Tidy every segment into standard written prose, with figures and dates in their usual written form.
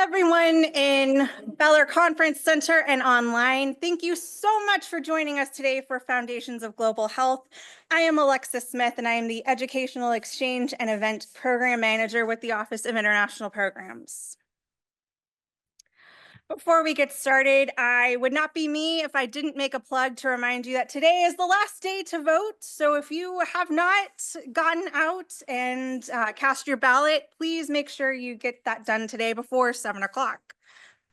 Everyone in Beller Conference Center and online. Thank you so much for joining us today for Foundations of Global Health. I am Alexis Smith, and I am the Educational Exchange and Event Program Manager with the Office of International Programs. Before we get started, I would not be me if I didn't make a plug to remind you that today is the last day to vote. So if you have not gotten out and cast your ballot, please make sure you get that done today before 7 o'clock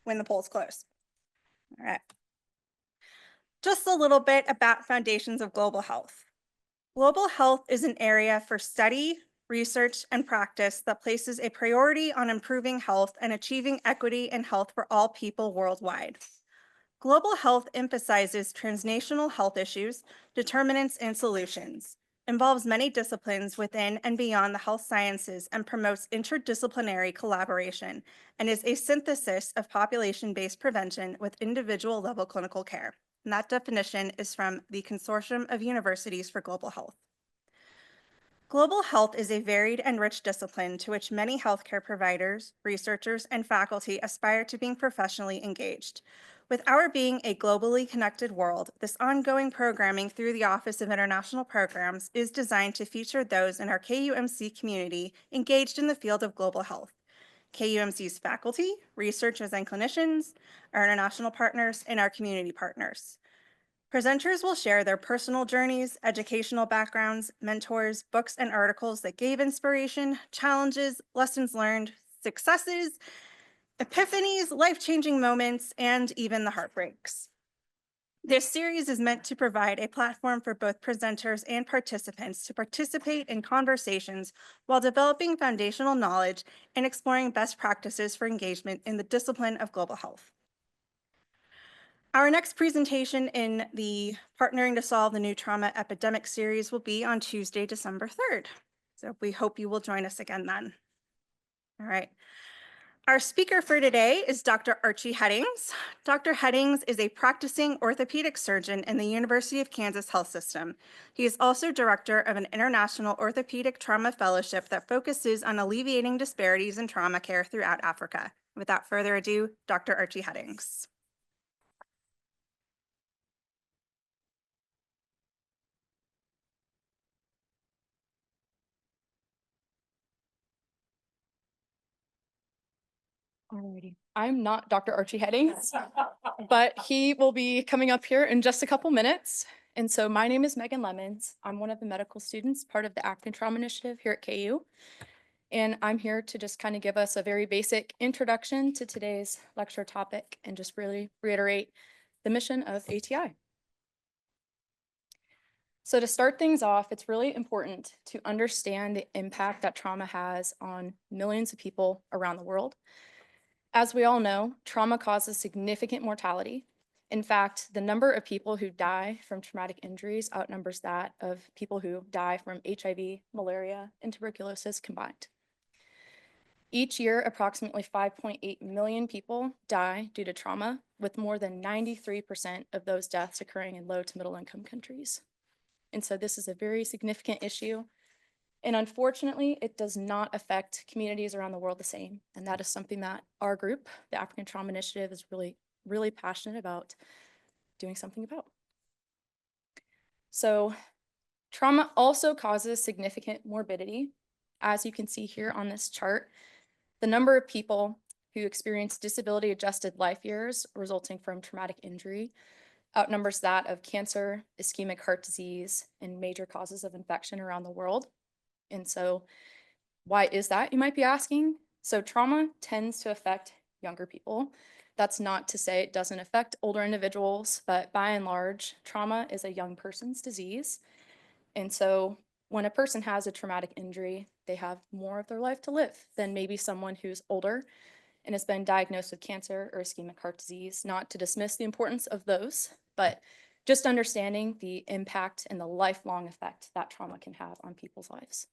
when the polls close. All right. Just a little bit about Foundations of Global Health. Global health is an area for study, research, and practice that places a priority on improving health and achieving equity and health for all people worldwide. Global health emphasizes transnational health issues, determinants, and solutions, involves many disciplines within and beyond the health sciences, and promotes interdisciplinary collaboration, and is a synthesis of population-based prevention with individual-level clinical care. And that definition is from the Consortium of Universities for Global Health. Global health is a varied and rich discipline to which many healthcare providers, researchers, and faculty aspire to being professionally engaged. With our being a globally connected world, this ongoing programming through the Office of International Programs is designed to feature those in our KUMC community engaged in the field of global health. KUMC's faculty, researchers, and clinicians, our international partners, and our community partners. Presenters will share their personal journeys, educational backgrounds, mentors, books, and articles that gave inspiration, challenges, lessons learned, successes, epiphanies, life-changing moments, and even the heartbreaks. This series is meant to provide a platform for both presenters and participants to participate in conversations while developing foundational knowledge and exploring best practices for engagement in the discipline of global health. Our next presentation in the Partnering to Solve the New Trauma Epidemic series will be on Tuesday, December 3rd. So we hope you will join us again then. All right. Our speaker for today is Dr. Archie Headings. Dr. Headings is a practicing orthopedic surgeon in the University of Kansas Health System. He is also director of an international orthopedic trauma fellowship that focuses on alleviating disparities in trauma care throughout Africa. Without further ado, Dr. Archie Headings. Alrighty, I'm not Dr. Archie Headings, but he will be coming up here in just a couple minutes. And so my name is Megan Lemons. I'm one of the medical students, part of the African Trauma Initiative here at KU. And I'm here to just kind of give us a very basic introduction to today's lecture topic and just really reiterate the mission of ATI. So to start things off, it's really important to understand the impact that trauma has on millions of people around the world. As we all know, trauma causes significant mortality. In fact, the number of people who die from traumatic injuries outnumbers that of people who die from HIV, malaria, and tuberculosis combined. Each year, approximately 5.8 million people die due to trauma, with more than 93% of those deaths occurring in low to middle income countries. And so this is a very significant issue. And unfortunately, it does not affect communities around the world the same. And that is something that our group, the African Trauma Initiative, is really passionate about doing something about. So trauma also causes significant morbidity. As you can see here on this chart, the number of people who experience disability-adjusted life years resulting from traumatic injury outnumbers that of cancer, ischemic heart disease, and major causes of infection around the world. And so why is that, you might be asking? So trauma tends to affect younger people. That's not to say it doesn't affect older individuals, but by and large, trauma is a young person's disease. And so when a person has a traumatic injury, they have more of their life to live than maybe someone who's older and has been diagnosed with cancer or ischemic heart disease. Not to dismiss the importance of those, but just understanding the impact and the lifelong effect that trauma can have on people's lives.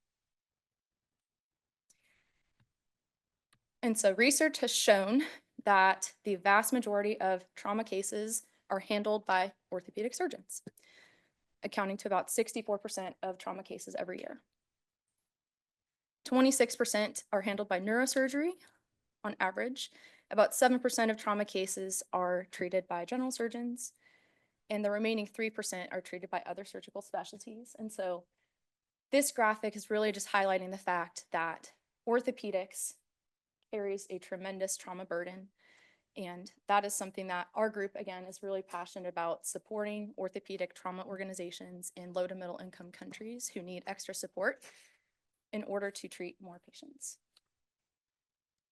And so research has shown that the vast majority of trauma cases are handled by orthopedic surgeons, accounting to about 64% of trauma cases every year. 26% are handled by neurosurgery on average. About 7% of trauma cases are treated by general surgeons, and the remaining 3% are treated by other surgical specialties. And so this graphic is really just highlighting the fact that orthopedics carries a tremendous trauma burden. And that is something that our group, again, is really passionate about, supporting orthopedic trauma organizations in low to middle income countries who need extra support in order to treat more patients.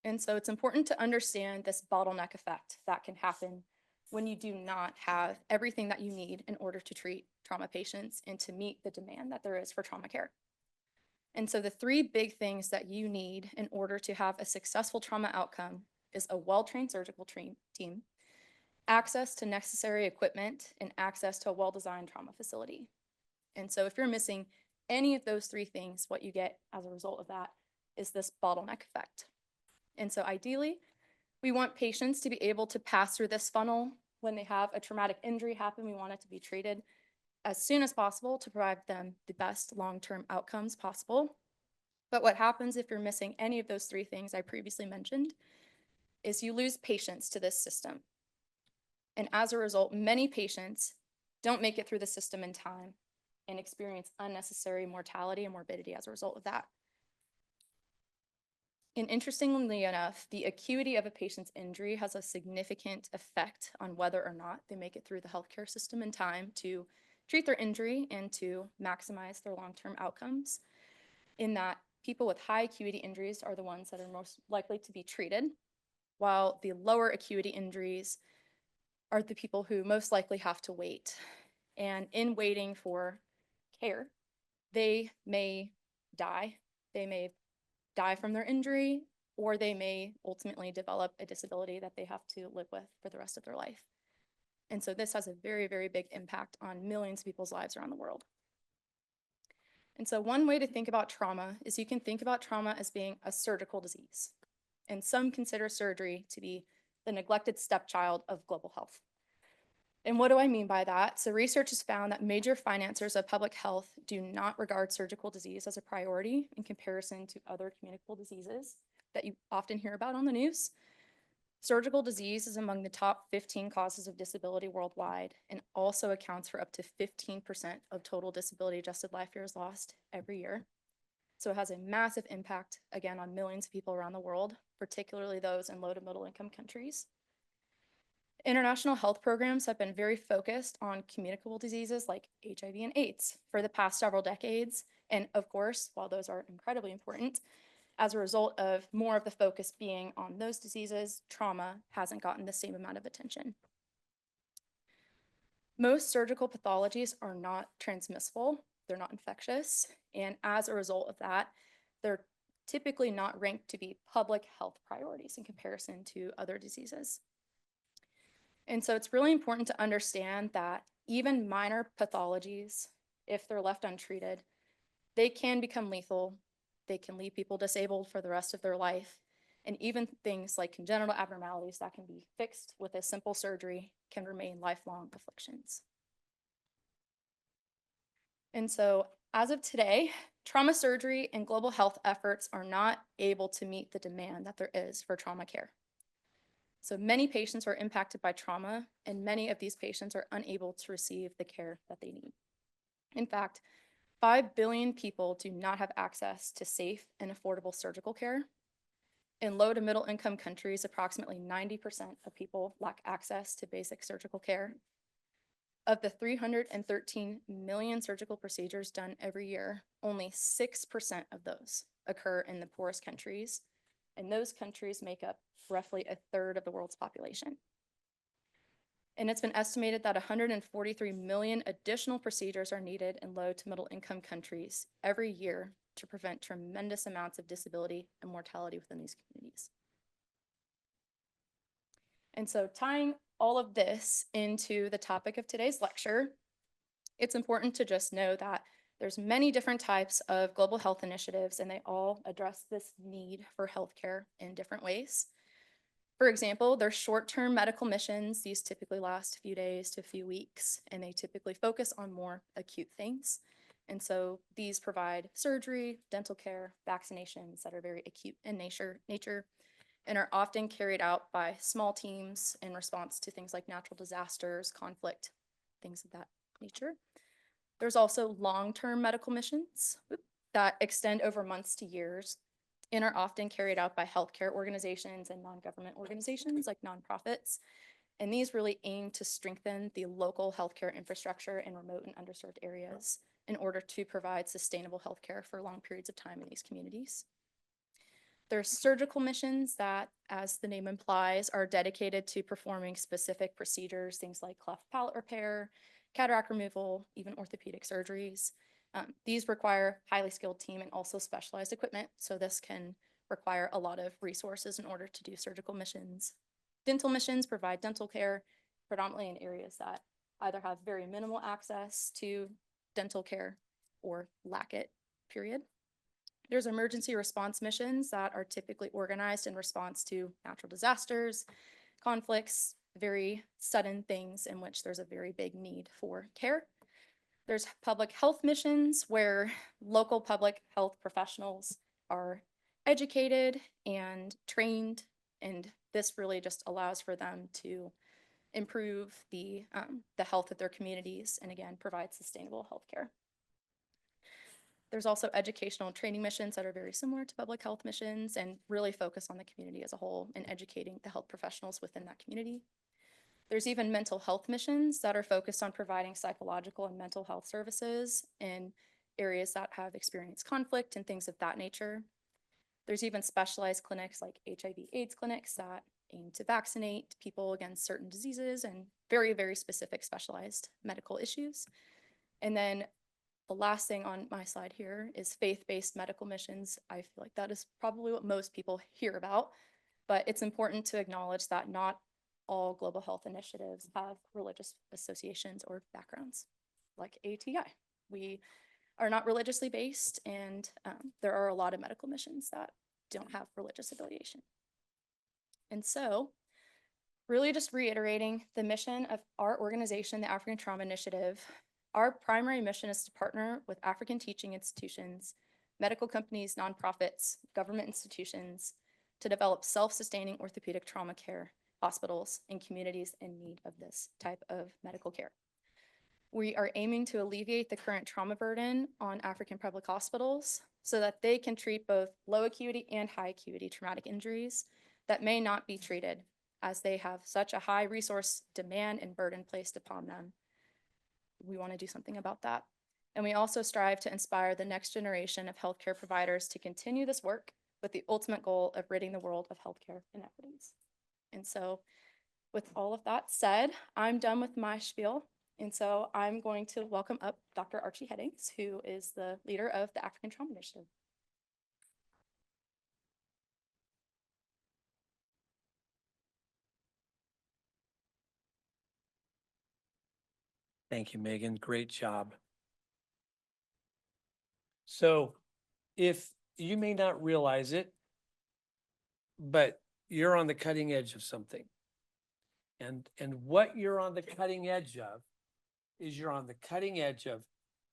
And so it's important to understand this bottleneck effect that can happen when you do not have everything that you need in order to treat trauma patients and to meet the demand that there is for trauma care. And so the three big things that you need in order to have a successful trauma outcome is a well-trained surgical team, access to necessary equipment, and access to a well-designed trauma facility. And so if you're missing any of those three things, what you get as a result of that is this bottleneck effect. And so ideally, we want patients to be able to pass through this funnel when they have a traumatic injury happen. We want it to be treated as soon as possible to provide them the best long-term outcomes possible. But what happens if you're missing any of those three things I previously mentioned is you lose patience to this system. And as a result, many patients don't make it through the system in time and experience unnecessary mortality and morbidity as a result of that. And interestingly enough, the acuity of a patient's injury has a significant effect on whether or not they make it through the healthcare system in time to treat their injury and to maximize their long-term outcomes, in that people with high acuity injuries are the ones that are most likely to be treated, while the lower acuity injuries are the people who most likely have to wait. And in waiting for care, they may die. They may die from their injury, or they may ultimately develop a disability that they have to live with for the rest of their life. And so this has a very, very big impact on millions of people's lives around the world. And so one way to think about trauma is you can think about trauma as being a surgical disease. And some consider surgery to be the neglected stepchild of global health. And what do I mean by that? So research has found that major financiers of public health do not regard surgical disease as a priority in comparison to other communicable diseases that you often hear about on the news. Surgical disease is among the top 15 causes of disability worldwide and also accounts for up to 15% of total disability adjusted life years lost every year. So it has a massive impact, again, on millions of people around the world, particularly those in low to middle income countries. International health programs have been very focused on communicable diseases like HIV and AIDS for the past several decades. And of course, while those are incredibly important, as a result of more of the focus being on those diseases, trauma hasn't gotten the same amount of attention. Most surgical pathologies are not transmissible, they're not infectious, and as a result of that, they're typically not ranked to be public health priorities in comparison to other diseases. And so it's really important to understand that even minor pathologies, if they're left untreated, they can become lethal. They can leave people disabled for the rest of their life. And even things like congenital abnormalities that can be fixed with a simple surgery can remain lifelong afflictions. And so as of today, trauma surgery and global health efforts are not able to meet the demand that there is for trauma care. So many patients are impacted by trauma, and many of these patients are unable to receive the care that they need. In fact, 5 billion people do not have access to safe and affordable surgical care. In low to middle income countries, approximately 90% of people lack access to basic surgical care. Of the 313 million surgical procedures done every year, only 6% of those occur in the poorest countries, and those countries make up roughly a third of the world's population. And it's been estimated that 143 million additional procedures are needed in low to middle income countries every year to prevent tremendous amounts of disability and mortality within these communities. And so tying all of this into the topic of today's lecture, it's important to just know that there's many different types of global health initiatives, and they all address this need for healthcare in different ways. For example, there's short-term medical missions. These typically last a few days to a few weeks, and they typically focus on more acute things. And so these provide surgery, dental care, vaccinations that are very acute in nature. and are often carried out by small teams in response to things like natural disasters, conflict, things of that nature. There's also long-term medical missions that extend over months to years and are often carried out by healthcare organizations and non-government organizations like nonprofits. And these really aim to strengthen the local healthcare infrastructure in remote and underserved areas in order to provide sustainable healthcare for long periods of time in these communities. There's surgical missions that, as the name implies, are dedicated to performing specific procedures, things like cleft palate repair, cataract removal, even orthopedic surgeries. These require highly skilled team and also specialized equipment, so this can require a lot of resources in order to do surgical missions. Dental missions provide dental care predominantly in areas that either have very minimal access to dental care or lack it, period. There's emergency response missions that are typically organized in response to natural disasters, conflicts, very sudden things in which there's a very big need for care. There's public health missions where local public health professionals are educated and trained, and this really just allows for them to improve the health of their communities and again, provide sustainable healthcare. There's also educational and training missions that are very similar to public health missions and really focus on the community as a whole and educating the health professionals within that community. There's even mental health missions that are focused on providing psychological and mental health services in areas that have experienced conflict and things of that nature. There's even specialized clinics like HIV/AIDS clinics that aim to vaccinate people against certain diseases and very, very specific specialized medical issues. And then the last thing on my slide here is faith-based medical missions. I feel like that is probably what most people hear about, but it's important to acknowledge that not all global health initiatives have religious associations or backgrounds, like ATI. We are not religiously based, and there are a lot of medical missions that don't have religious affiliation. And so, really just reiterating the mission of our organization, the African Trauma Initiative. Our primary mission is to partner with African teaching institutions, medical companies, nonprofits, government institutions to develop self-sustaining orthopedic trauma care hospitals in communities in need of this type of medical care. We are aiming to alleviate the current trauma burden on African public hospitals so that they can treat both low acuity and high acuity traumatic injuries that may not be treated as they have such a high resource demand and burden placed upon them. We want to do something about that. And we also strive to inspire the next generation of healthcare providers to continue this work with the ultimate goal of ridding the world of healthcare inequities. And so with all of that said, I'm done with my spiel. And so I'm going to welcome up Dr. Archie Headings, who is the leader of the African Trauma Initiative. Thank you, Megan. Great job. So if you may not realize it, but you're on the cutting edge of something. And what you're on the cutting edge of is you're on the cutting edge of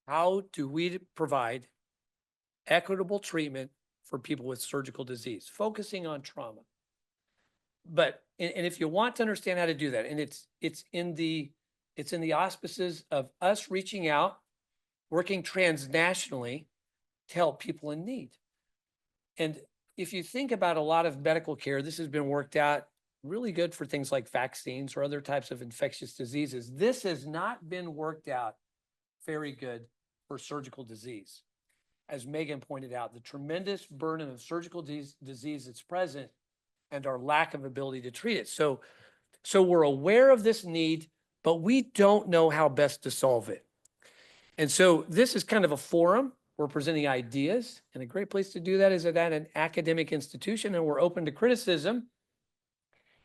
how do we provide equitable treatment for people with surgical disease, focusing on trauma. But, and if you want to understand how to do that, and it's in the auspices of us reaching out, working transnationally to help people in need. And if you think about a lot of medical care, this has been worked out really good for things like vaccines or other types of infectious diseases. This has not been worked out very good for surgical disease. As Megan pointed out, the tremendous burden of surgical disease that's present and our lack of ability to treat it. So we're aware of this need, but we don't know how best to solve it. And so this is kind of a forum. We're presenting ideas, and a great place to do that is at an academic institution, and we're open to criticism,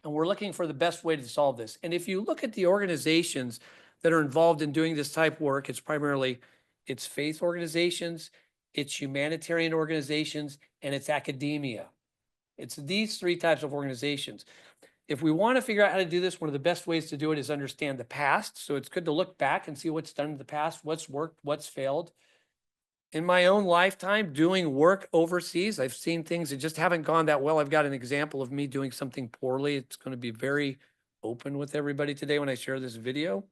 and we're looking for the best way to solve this. And if you look at the organizations that are involved in doing this type of work, it's faith organizations, it's humanitarian organizations, and it's academia. It's these three types of organizations. If we want to figure out how to do this, one of the best ways to do it is understand the past. So it's good to look back and see what's done in the past, what's worked, what's failed. in my own lifetime doing work overseas. I've seen things that just haven't gone that well. I've got an example of me doing something poorly. It's going to be very open with everybody today when I share this video.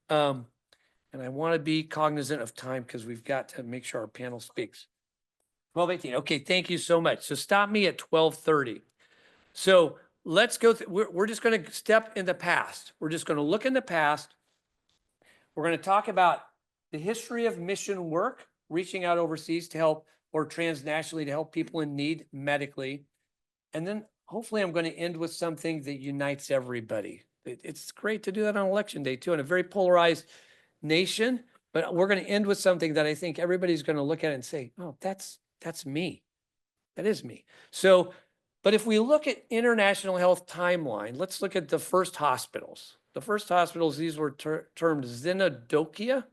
And I want to be cognizant of time because we've got to make sure our panel speaks. 12:18. Okay, thank you so much. So stop me at 12:30. So let's go. We're just going to step in the past. We're just going to look in the past. We're going to talk about the history of mission work, reaching out overseas to help, or transnationally to help people in need medically. And then hopefully I'm going to end with something that unites everybody. It's great to do that on election day too, in a very polarized nation, but we're going to end with something that I think everybody's going to look at and say, oh, that's me. That is me. So, but if we look at international health timeline, let's look at the first hospitals. The first hospitals, these were termed Xenodokia.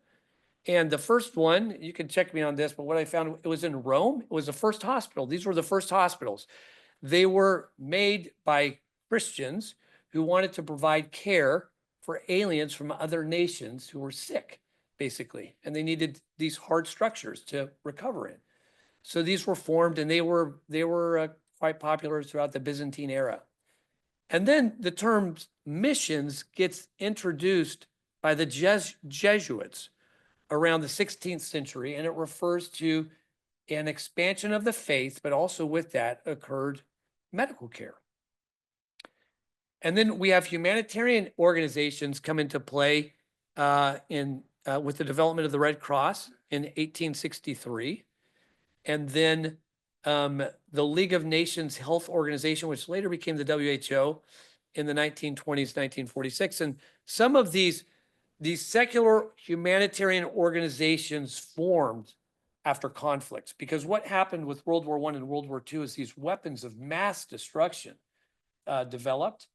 And the first one, you can check me on this, but what I found, it was in Rome. It was the first hospital. These were the first hospitals. They were made by Christians who wanted to provide care for aliens from other nations who were sick, basically. And they needed these hard structures to recover in. So these were formed, and they were quite popular throughout the Byzantine era. And then the term missions gets introduced by the Jesuits around the 16th century, and it refers to an expansion of the faith, but also with that occurred medical care. And then we have humanitarian organizations come into play with the development of the Red Cross in 1863. And then the League of Nations Health Organization, which later became the WHO in the 1920s, 1946. And some of these secular humanitarian organizations formed after conflicts, because what happened with World War I and World War II is these weapons of mass destruction developed,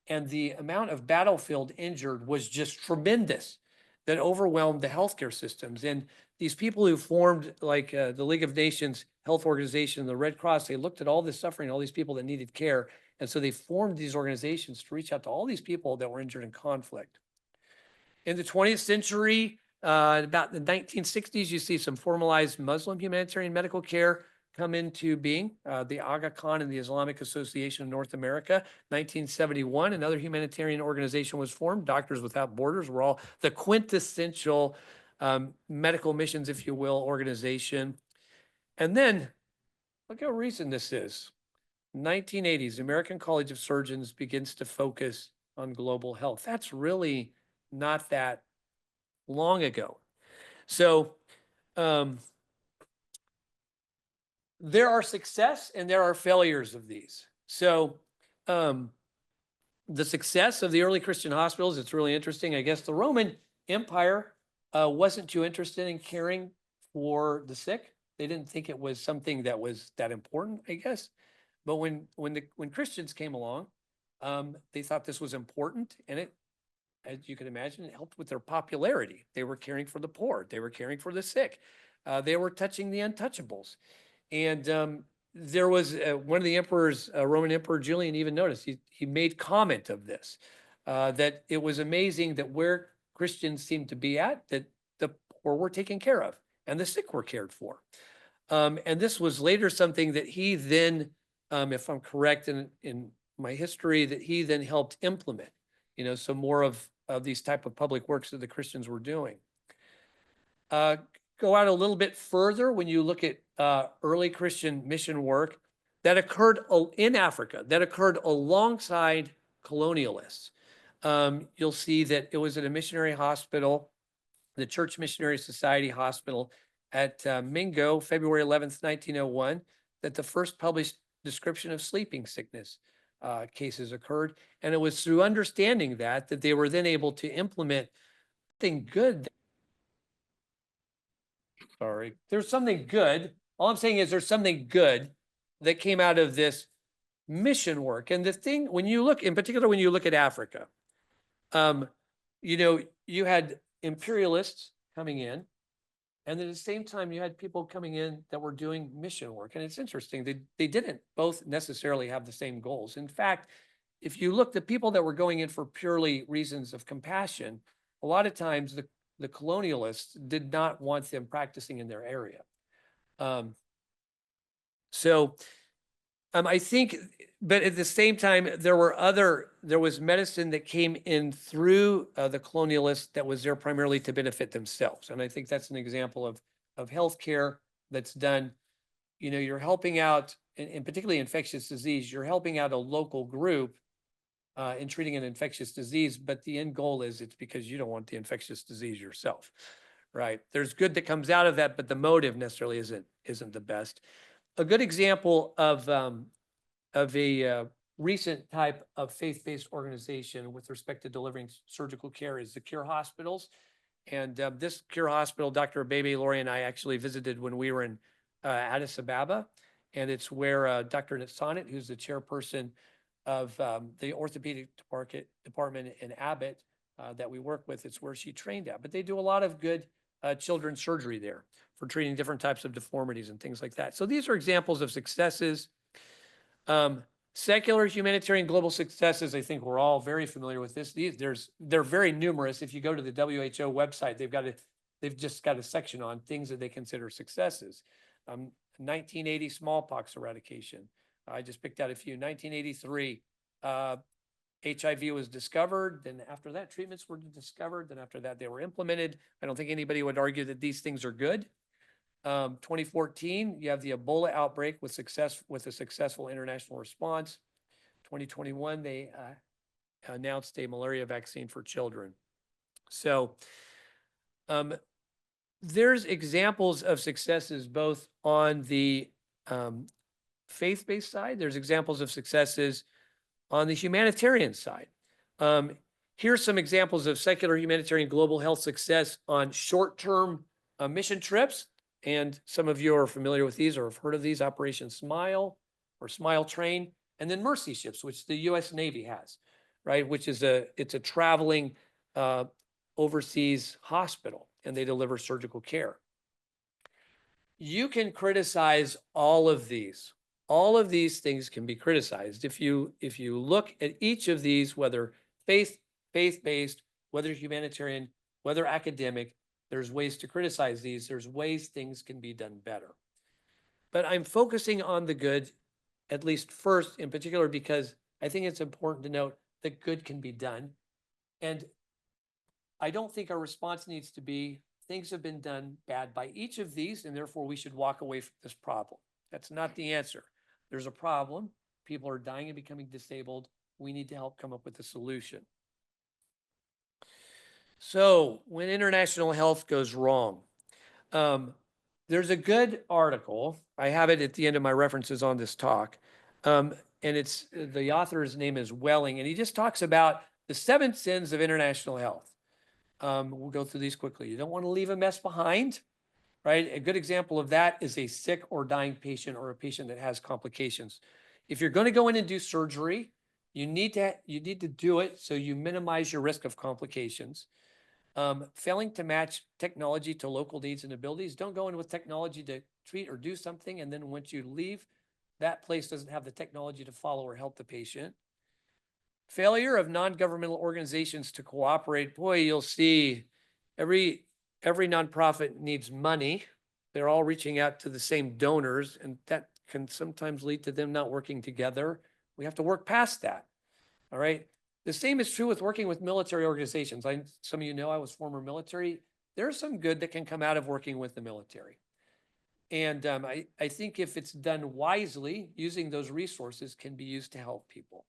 and the amount of battlefield injured was just tremendous, that overwhelmed the healthcare systems. And these people who formed like the League of Nations Health Organization, the Red Cross, they looked at all this suffering, all these people that needed care. And so they formed these organizations to reach out to all these people that were injured in conflict. In the 20th century, about the 1960s, you see some formalized Muslim humanitarian medical care come into being. The Aga Khan and the Islamic Association of North America. 1971, another humanitarian organization was formed. Doctors Without Borders were all the quintessential medical missions, if you will, organization. And then, look how recent this is. 1980s, American College of Surgeons begins to focus on global health. That's really not that long ago. So there are success and there are failures of these. So the success of the early Christian hospitals, it's really interesting. I guess the Roman Empire wasn't too interested in caring for the sick. They didn't think it was something that was that important, I guess. But when Christians came along, they thought this was important, and it, as you can imagine, it helped with their popularity. They were caring for the poor. They were caring for the sick. They were touching the untouchables. And there was one of the emperors, Roman Emperor Julian, even noticed, he made comment of this, that it was amazing that where Christians seemed to be at, that the poor were taken care of and the sick were cared for. And this was later something that he then, if I'm correct in my history, that he then helped implement, so more of these type of public works that the Christians were doing. Go out a little bit further when you look at early Christian mission work that occurred in Africa, that occurred alongside colonialists. You'll see that it was at a missionary hospital, the Church Missionary Society Hospital at Mingo, February 11th, 1901, that the first published description of sleeping sickness cases occurred. And it was through understanding that they were then able to implement something good. Sorry, there's something good. All I'm saying is there's something good that came out of this mission work. And the thing, when you look, in particular, when you look at Africa, you had imperialists coming in, and at the same time, you had people coming in that were doing mission work. And it's interesting, they didn't both necessarily have the same goals. In fact, if you look, the people that were going in for purely reasons of compassion, a lot of times the colonialists did not want them practicing in their area. So I think, but at the same time, there was medicine that came in through the colonialists that was there primarily to benefit themselves. And I think that's an example of healthcare that's done, you're helping out, and particularly infectious disease, you're helping out a local group in treating an infectious disease, but the end goal is it's because you don't want the infectious disease yourself, right? There's good that comes out of that, but the motive necessarily isn't the best. A good example of a recent type of faith-based organization with respect to delivering surgical care is the Cure Hospitals. And this Cure Hospital, Dr. Abebe, Lori, and I actually visited when we were in Addis Ababa. And it's where Dr. Sonnet, who's the chairperson of the orthopedic department in Abbott that we work with, it's where she trained at. But they do a lot of good children's surgery there for treating different types of deformities and things like that. So these are examples of successes. Secular humanitarian global successes, I think we're all very familiar with this. They're very numerous. If you go to the WHO website, they've just got a section on things that they consider successes. 1980 smallpox eradication. I just picked out a few. 1983, HIV was discovered. Then after that, treatments were discovered. Then after that, they were implemented. I don't think anybody would argue that these things are good. 2014, you have the Ebola outbreak with a successful international response. 2021, they announced a malaria vaccine for children. So there's examples of successes both on the faith-based side. There's examples of successes on the humanitarian side. Here's some examples of secular humanitarian global health success on short-term mission trips. And some of you are familiar with these or have heard of these, Operation Smile or Smile Train, and then Mercy Ships, which the U.S. Navy has, right? Which is it's a traveling overseas hospital, and they deliver surgical care. You can criticize all of these. All of these things can be criticized. If you look at each of these, whether faith-based, whether humanitarian, whether academic, there's ways to criticize these. There's ways things can be done better. But I'm focusing on the good, at least first in particular, because I think it's important to note that good can be done. And I don't think our response needs to be things have been done bad by each of these, and therefore we should walk away from this problem. That's not the answer. There's a problem. People are dying and becoming disabled. We need to help come up with a solution. So when international health goes wrong, there's a good article. I have it at the end of my references on this talk. And the author's name is Welling, and he just talks about the 7 sins of international health. We'll go through these quickly. You don't want to leave a mess behind, right? A good example of that is a sick or dying patient or a patient that has complications. If you're going to go in and do surgery, you need to do it so you minimize your risk of complications. Failing to match technology to local needs and abilities. Don't go in with technology to treat or do something, and then once you leave, that place doesn't have the technology to follow or help the patient. Failure of non-governmental organizations to cooperate. Boy, you'll see every nonprofit needs money. They're all reaching out to the same donors, and that can sometimes lead to them not working together. We have to work past that. All right. The same is true with working with military organizations. Some of you know I was former military. There's some good that can come out of working with the military. And I think if it's done wisely, using those resources can be used to help people.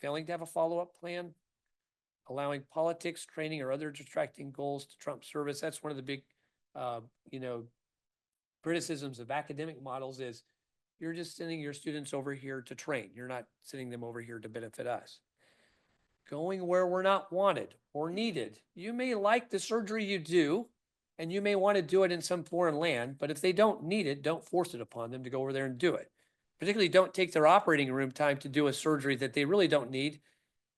Failing to have a follow-up plan, allowing politics, training, or other distracting goals to trump service. That's one of the big, criticisms of academic models is you're just sending your students over here to train. You're not sending them over here to benefit us. Going where we're not wanted or needed. You may like the surgery you do, and you may want to do it in some foreign land, but if they don't need it, don't force it upon them to go over there and do it. Particularly don't take their operating room time to do a surgery that they really don't need,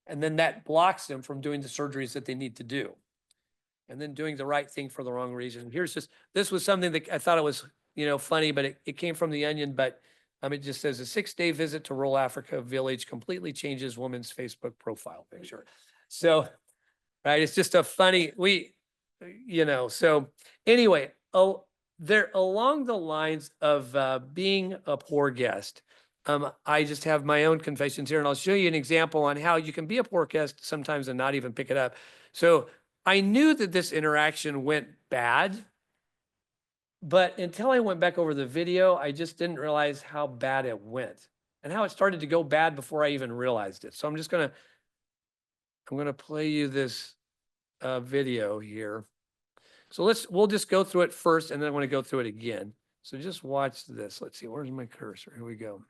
and then that blocks them from doing the surgeries that they need to do. And then doing the right thing for the wrong reason. This was something that I thought it was, funny, but it came from the Onion, but it just says a 6-day visit to rural Africa village completely changes woman's Facebook profile picture. So, right, it's just a funny, so anyway, they're along the lines of being a poor guest. I just have my own confessions here, and I'll show you an example on how you can be a poor guest sometimes and not even pick it up. So I knew that this interaction went bad, but until I went back over the video, I just didn't realize how bad it went and how it started to go bad before I even realized it. So I'm gonna play you this video here. So we'll just go through it first, and then I want to go through it again. So just watch this. Let's see, where's my cursor? Here we go.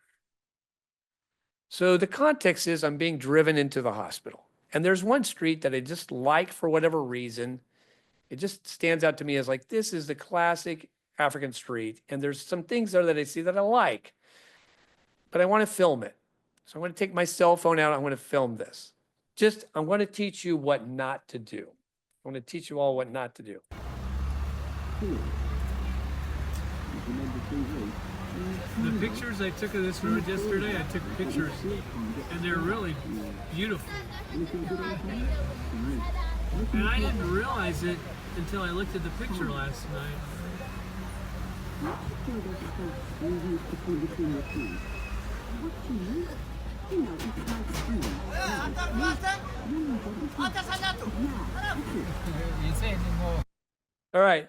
So the context is I'm being driven into the hospital. And there's one street that I just like for whatever reason. It just stands out to me as like, this is the classic African street. And there's some things there that I see that I like, but I want to film it. So I'm going to take my cell phone out. I'm going to film this. I'm going to teach you what not to do. I'm going to teach you all what not to do. The pictures I took of this road yesterday, I took pictures, and they're really beautiful. And I didn't realize it until I looked at the picture last night. All right.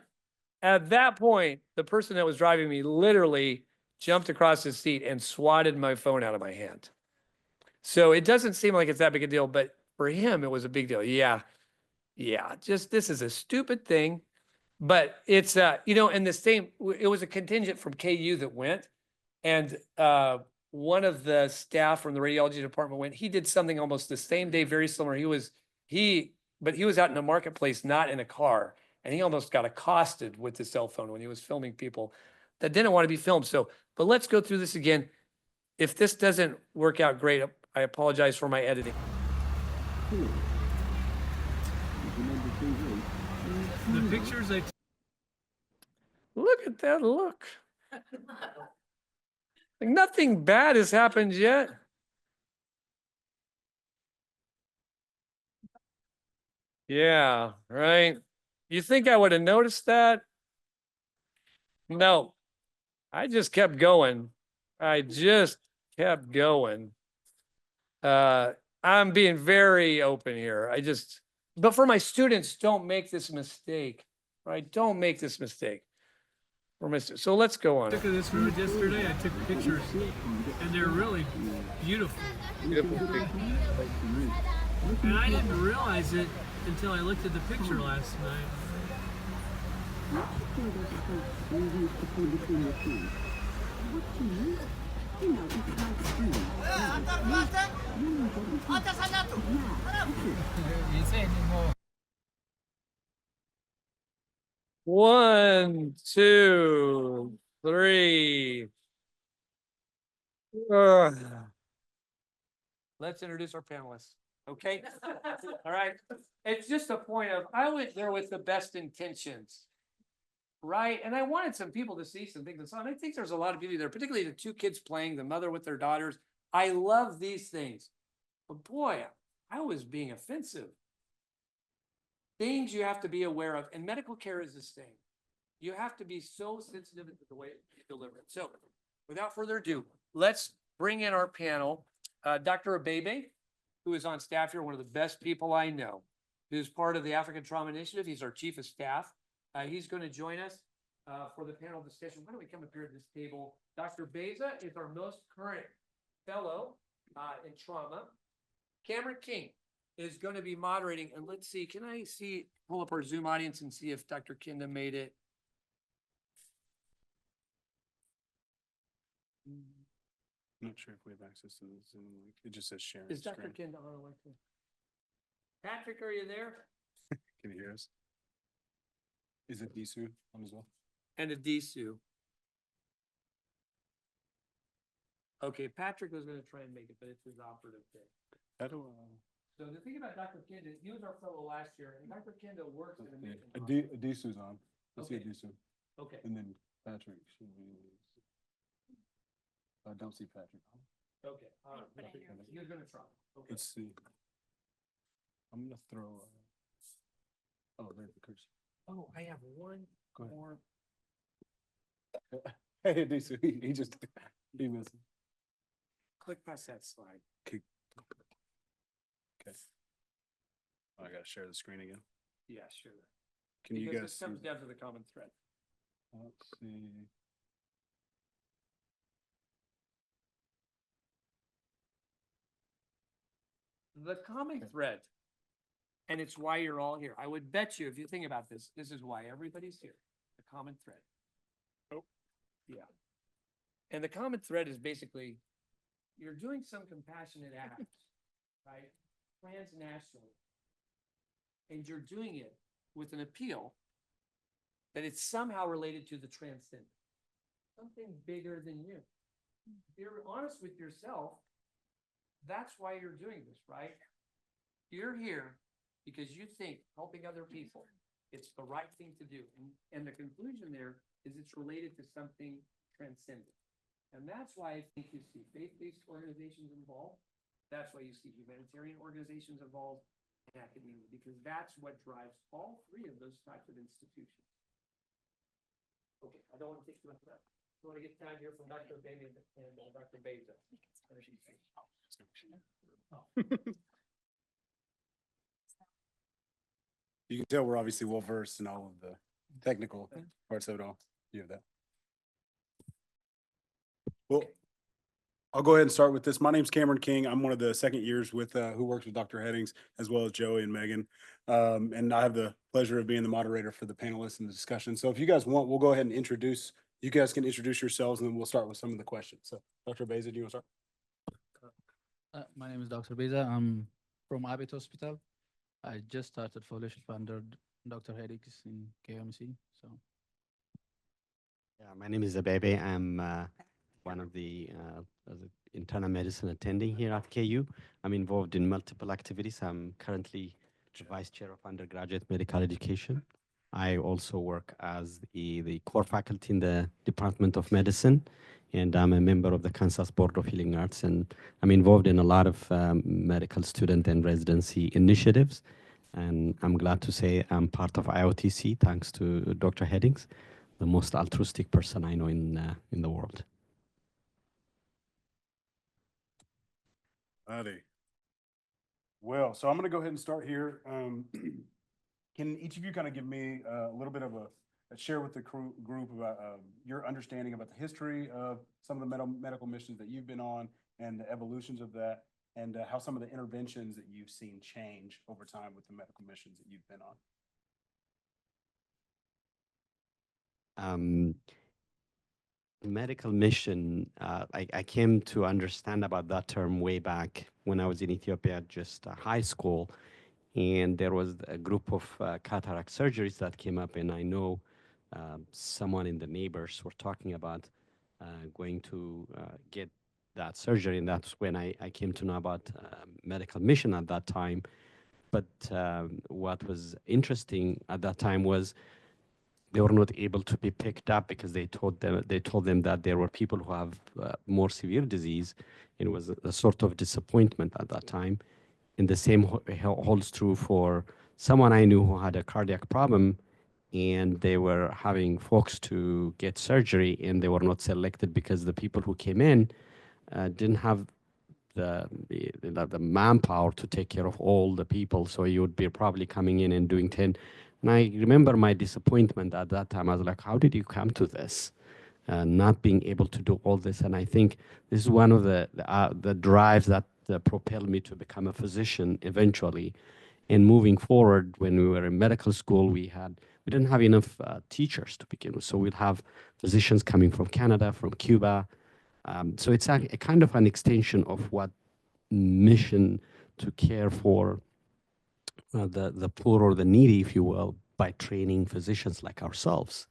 At that point, the person that was driving me literally jumped across his seat and swatted my phone out of my hand. So it doesn't seem like it's that big a deal, but for him, it was a big deal. Yeah. Just this is a stupid thing, but it's, and it was a contingent from KU that went, and one of the staff from the radiology department went. He did something almost the same day, very similar. But he was out in a marketplace, not in a car. And he almost got accosted with his cell phone when he was filming people that didn't want to be filmed. So, but let's go through this again. If this doesn't work out great, I apologize for my editing. The pictures I Look at that look. Like nothing bad has happened yet. Yeah, right. You think I would have noticed that? No, I just kept going. I'm being very open here. But for my students, don't make this mistake, right? Don't make this mistake. So let's go on. took of this road yesterday, I took pictures, and they're really beautiful. And I didn't realize it until I looked at the picture last night. One, two, three. Let's introduce our panelists, okay? All right. It's just a point of, I went there with the best intentions, right? And I wanted some people to see some things. And I think there's a lot of people there, particularly the two kids playing, the mother with their daughters. I love these things. But boy, I was being offensive. Things you have to be aware of, and medical care is the same. You have to be so sensitive to the way you deliver it. So without further ado, let's bring in our panel. Dr. Abebe, who is on staff here, one of the best people I know, who's part of the African Trauma Initiative. He's our chief of staff. He's going to join us for the panel discussion. Why don't we come up here at this table? Dr. Beza is our most current fellow in trauma. Cameron King is going to be moderating. And let's see, can I pull up our Zoom audience and see if Dr. Kinda made it? I'm not sure if we have access to the Zoom link. It just says share. Is Dr. Kinda on? Patrick, are you there? Can you hear us? Is it Disu on as well? And Adisu. Okay, Patrick was going to try and make it, but it's his operative day. How do So the thing about Dr. Kinda, he was our fellow last year, and Dr. Kinda works in a mission. Adisu's on. Let's see Okay. Adisu. Okay, And then Patrick should be. I don't see Patrick. okay, all right. He was going to try. Okay. Let's see. I'm gonna throw. Oh, there's the cursor. Oh, I have one Go ahead. more. Hey, Disu, he just, he missed. Click past that slide. Okay. Oh, I gotta share the screen again. Yeah, sure. Can you Because guys this see? comes down to the common thread. Let's see. The common thread. And it's why you're all here. I would bet you, if you think about this, this is why everybody's here, the common thread. Oh. Yeah. And the common thread is basically, you're doing some compassionate act, right? Transnationally. And you're doing it with an appeal that it's somehow related to the transcendent. Something bigger than you. If you're honest with yourself, that's why you're doing this, right? You're here because you think helping other people, it's the right thing to do. And the conclusion there is it's related to something transcendent. And that's why I think you see faith-based organizations involved. That's why you see humanitarian organizations involved in academia, because that's what drives all three of those types of institutions. Okay, I don't want to take too much time. I want to get time here from Dr. Bailey and Dr. Beza. You can tell we're obviously well versed in all of the technical parts of it all. You have that. Well, I'll go ahead and start with this. My name's Cameron King. I'm one of the second years with, who works with Dr. Headings, as well as Joey and Megan. And I have the pleasure of being the moderator for the panelists and the discussion. So if you guys want, we'll go ahead and you guys can introduce yourselves and then we'll start with some of the questions. So Dr. Beza, do you want to start? My name is Dr. Beza. I'm from Abbott Hospital. I just started fellowship under Dr. Hedix in KMC. So Yeah, my name is Abebe. I'm one of the internal medicine attending here at KU. I'm involved in multiple activities. I'm currently the vice chair of undergraduate medical education. I also work as the core faculty in the Department of Medicine, and I'm a member of the Kansas Board of Healing Arts, and I'm involved in a lot of medical student and residency initiatives. And I'm glad to say I'm part of IOTC, thanks to Dr. Headings, the most altruistic person I know in the world. Howdy. Well, so I'm going to go ahead and start here. Can each of you kind of give me a little bit of a share with the group about your understanding about the history of some of the medical missions that you've been on and the evolutions of that, and how some of the interventions that you've seen change over time with the medical missions that you've been on? Medical mission, I came to understand about that term way back when I was in Ethiopia, just high school. And there was a group of cataract surgeries that came up, and I know someone in the neighbors were talking about going to get that surgery, and that's when I came to know about medical mission at that time. But what was interesting at that time was they were not able to be picked up because they told them that there were people who have more severe disease. It was a sort of disappointment at that time. And the same holds true for someone I knew who had a cardiac problem, and they were having folks to get surgery, and they were not selected because the people who came in didn't have the manpower to take care of all the people. So you would be probably coming in and doing 10. And I remember my disappointment at that time. I was like, how did you come to this? Not being able to do all this. And I think this is one of the drives that propelled me to become a physician eventually. And moving forward, when we were in medical school, we didn't have enough teachers to begin with. So we'd have physicians coming from Canada, from Cuba. So it's a kind of an extension of what mission to care for the poor or the needy, if you will, by training physicians like ourselves.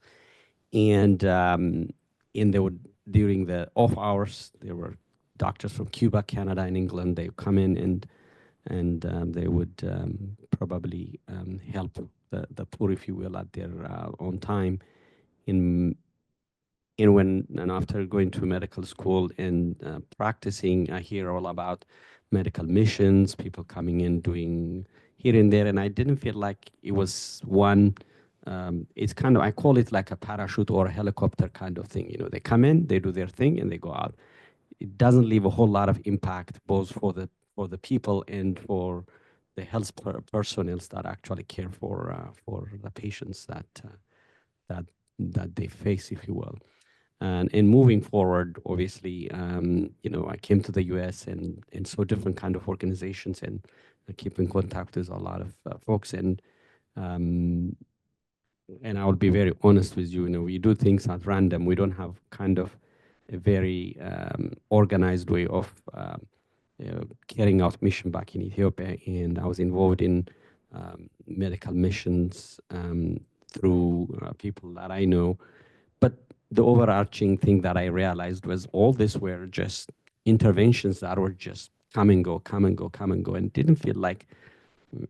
And they would, during the off hours, there were doctors from Cuba, Canada, and England. They would come in and they would probably help the poor, if you will, at their own time. And after going to medical school and practicing, I hear all about medical missions, people coming in doing here and there, and I didn't feel like it was one it's kind of, I call it like a parachute or a helicopter kind of thing. You know, they come in, they do their thing, and they go out. It doesn't leave a whole lot of impact both for the people and for the health personnel that actually care for the patients that that they face, if you will. And in moving forward, obviously, you know, I came to the U.S. and saw different kind of organizations, and I keep in contact with a lot of folks. Um, and I will be very honest with you. You know, we do things at random. We don't have kind of a very organized way of carrying out mission back in Ethiopia. And I was involved in medical missions through people that I know. But the overarching thing that I realized was all this were just interventions that were just come and go, come and go, come and go, and didn't feel like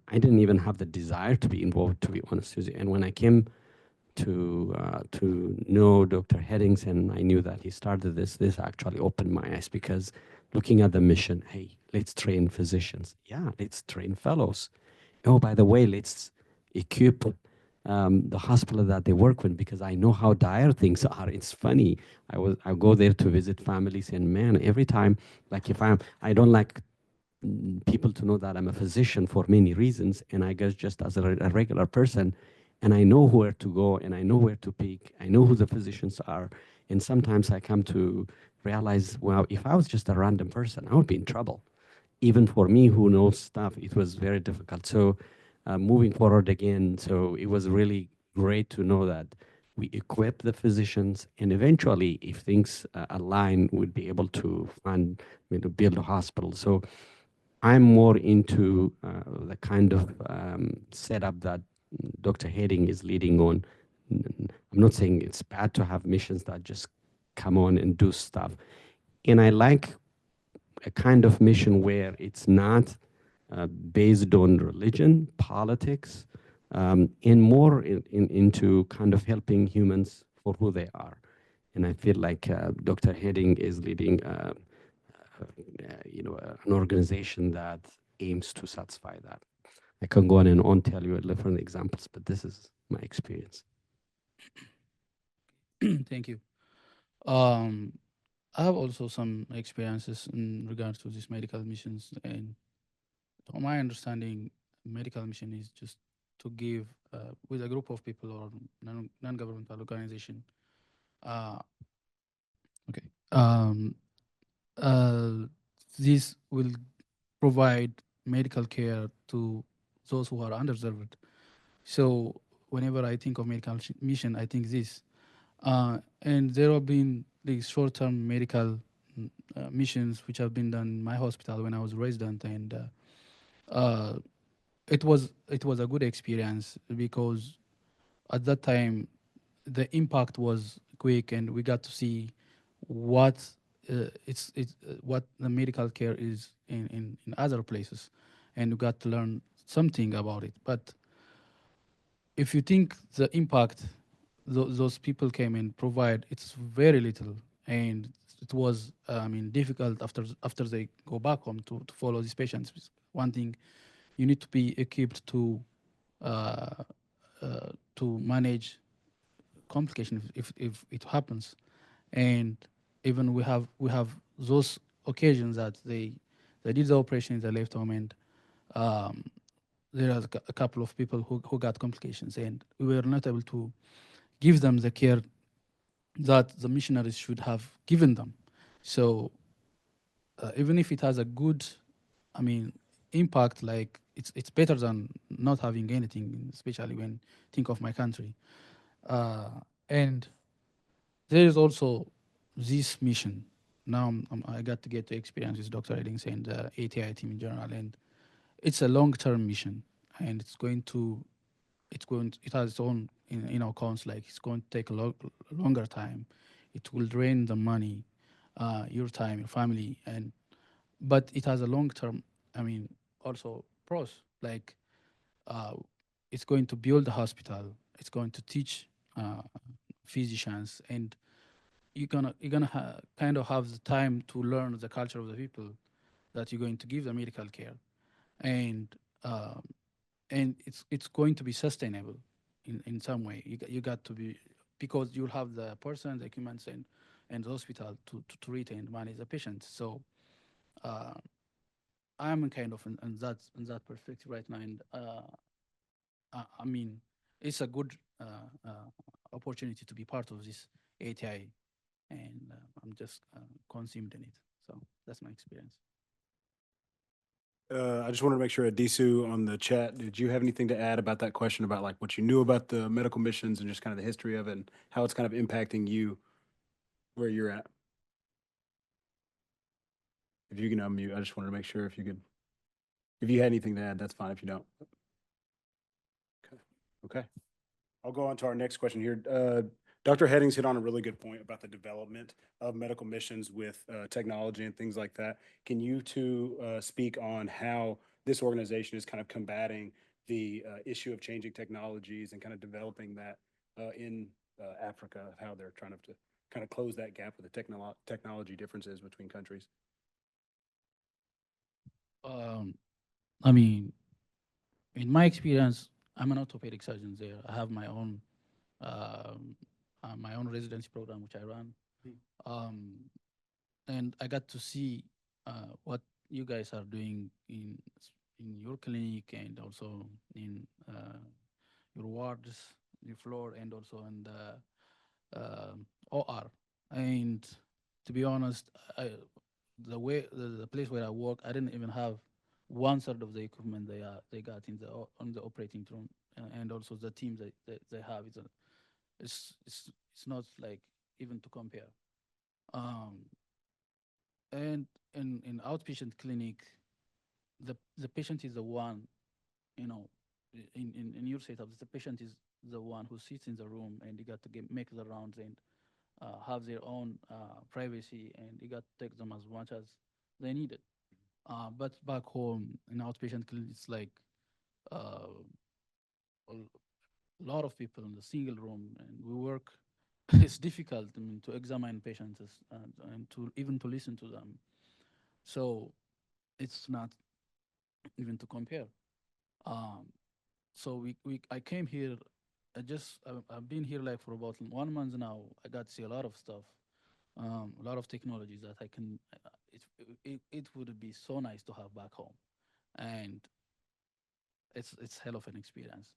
I didn't even have the desire to be involved, to be honest with you. And when I came to know Dr. Headings, and I knew that he started this actually opened my eyes, because looking at the mission, hey, let's train physicians. Yeah, let's train fellows. Oh, by the way, let's equip the hospital that they work with, because I know how dire things are. It's funny. I go there to visit families, and man, every time, like if I don't like people to know that I'm a physician for many reasons, and I guess just as a regular person, and I know where to go, and I know where to pick. I know who the physicians are, and sometimes I come to realize, well, if I was just a random person, I would be in trouble. Even for me, who knows stuff, it was very difficult. So, moving forward again, so it was really great to know that we equip the physicians, and eventually, if things align, we'll be able to fund, build a hospital. So I'm more into the kind of setup that Dr. Heding is leading on. I'm not saying it's bad to have missions that just come on and do stuff. And I like a kind of mission where it's not based on religion, politics, and more into kind of helping humans for who they are. And I feel like Dr. Heding is leading an organization that aims to satisfy that. I can go on and on, tell you different examples, but this is my experience. Thank you. Um, I have also some experiences in regards to these medical missions, and to my understanding, medical mission is just to give with a group of people or non-governmental organization. Uh, okay. Uh, this will provide medical care to those who are underserved. So whenever I think of medical mission, I think this. And there have been these short-term medical missions which have been done in my hospital when I was resident, and it was a good experience because at that time the impact was quick, and we got to see what what the medical care is in other places, and we got to learn something about it. But if you think the impact those people came and provide, it's very little, and it was difficult after they go back home to follow these patients. One thing, you need to be equipped uh, to manage complication if it happens, and even we have those occasions that they did the operation, they left home, and um, there are a couple of people who got complications, and we were not able to give them the care that the missionaries should have given them. So even if it has a good, I mean, impact, like it's better than not having anything, especially when think of my country. And there is also this mission. Now I got to get to experience with Dr. Eddings and the ATI team in general, and it's a long-term mission, and it has its own cons. Like it's going to take a longer time. It will drain the money, your time, your family, but it has a long-term. I mean, also pros, like uh, it's going to build a hospital. It's going to teach physicians, and you're gonna kind of have the time to learn the culture of the people that you're going to give the medical care, and um, and it's going to be sustainable in some way. You got to be, because you'll have the person, the equipment, and the hospital to treat and manage the patient. So I'm kind of in that perspective right now, and I mean, it's a good opportunity to be part of this ATI, and I'm just consumed in it. So that's my experience. I just wanted to make sure, Adisu, on the chat, did you have anything to add about that question about like what you knew about the medical missions and just kind of the history of it and how it's kind of impacting you where you're at? If you can unmute, I just wanted to make sure if you had anything to add, that's fine if you don't. Okay. I'll go on to our next question here. Dr. Headings hit on a really good point about the development of medical missions with technology and things like that. Can you two speak on how this organization is kind of combating the issue of changing technologies and kind of developing that in Africa, how they're trying to kind of close that gap with the technology differences between countries? I mean, in my experience, I'm an orthopedic surgeon there. I have my own residency program which I run, and I got to see what you guys are doing in your clinic and also in your wards, your floor, and also in the OR. And to be honest, the place where I work, I didn't even have 1/3 of the equipment they got on the operating room, and also the team they have. It's not like even to compare. And in outpatient clinic, the patient is the one, you know, in your setup, the patient is the one who sits in the room, and you got to make the rounds and have their own privacy, and you got to take them as much as they need it. But back home in outpatient clinic, it's like a lot of people in the single room, and we work. It's difficult, I mean, to examine patients and to even to listen to them. So it's not even to compare. So I came here. I've been here like for about 1 month now. I got to see a lot of stuff, a lot of technologies that I can. It would be so nice to have back home, and it's hell of an experience.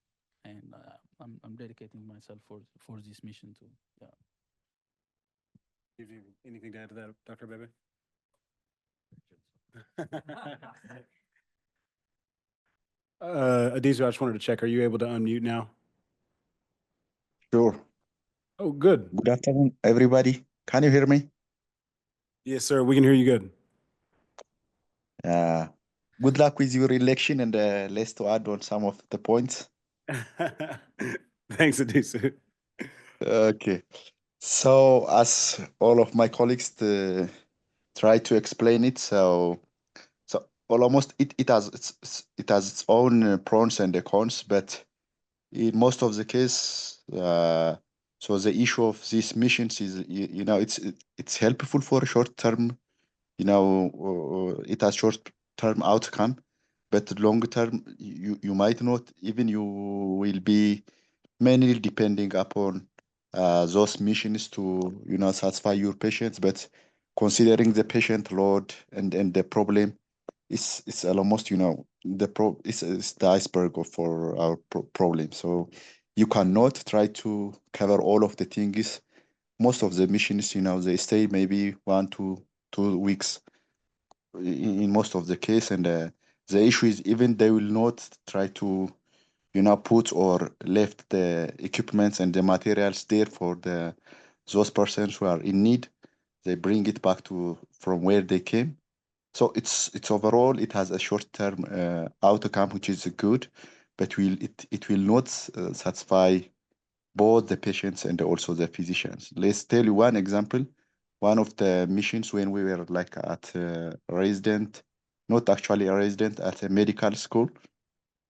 And I'm dedicating myself for this mission too. Yeah. Anything to add to that, Dr. Bebe? Adizu, I just wanted to check, are you able to unmute now? Sure. Oh, good. Good afternoon, everybody. Can you hear me? Yes, sir. We can hear you good. Good luck with your election, and let's to add on some of the points. Thanks, Adisu. Okay. So as all of my colleagues try to explain it, so almost it has its own pros and cons, but in most of the case, so the issue of these missions is you know it's helpful for short term, you know, it has short term outcome, but long term you might not, even you will be mainly depending upon those missions to, you know, satisfy your patients. But considering the patient load and the problem, it's almost, you know, it's the iceberg for our problem. So you cannot try to cover all of the things. Most of the missions, you know, they stay maybe 1 to 2 weeks in most of the case, and the issue is even they will not try to, you know, put or left the equipments and the materials there for those persons who are in need. They bring it back to from where they came. So it's overall it has a short-term outcome which is good, but it will not satisfy both the patients and also the physicians. Let's tell you one example. One of the missions when we were like at resident, not actually a resident, at a medical school,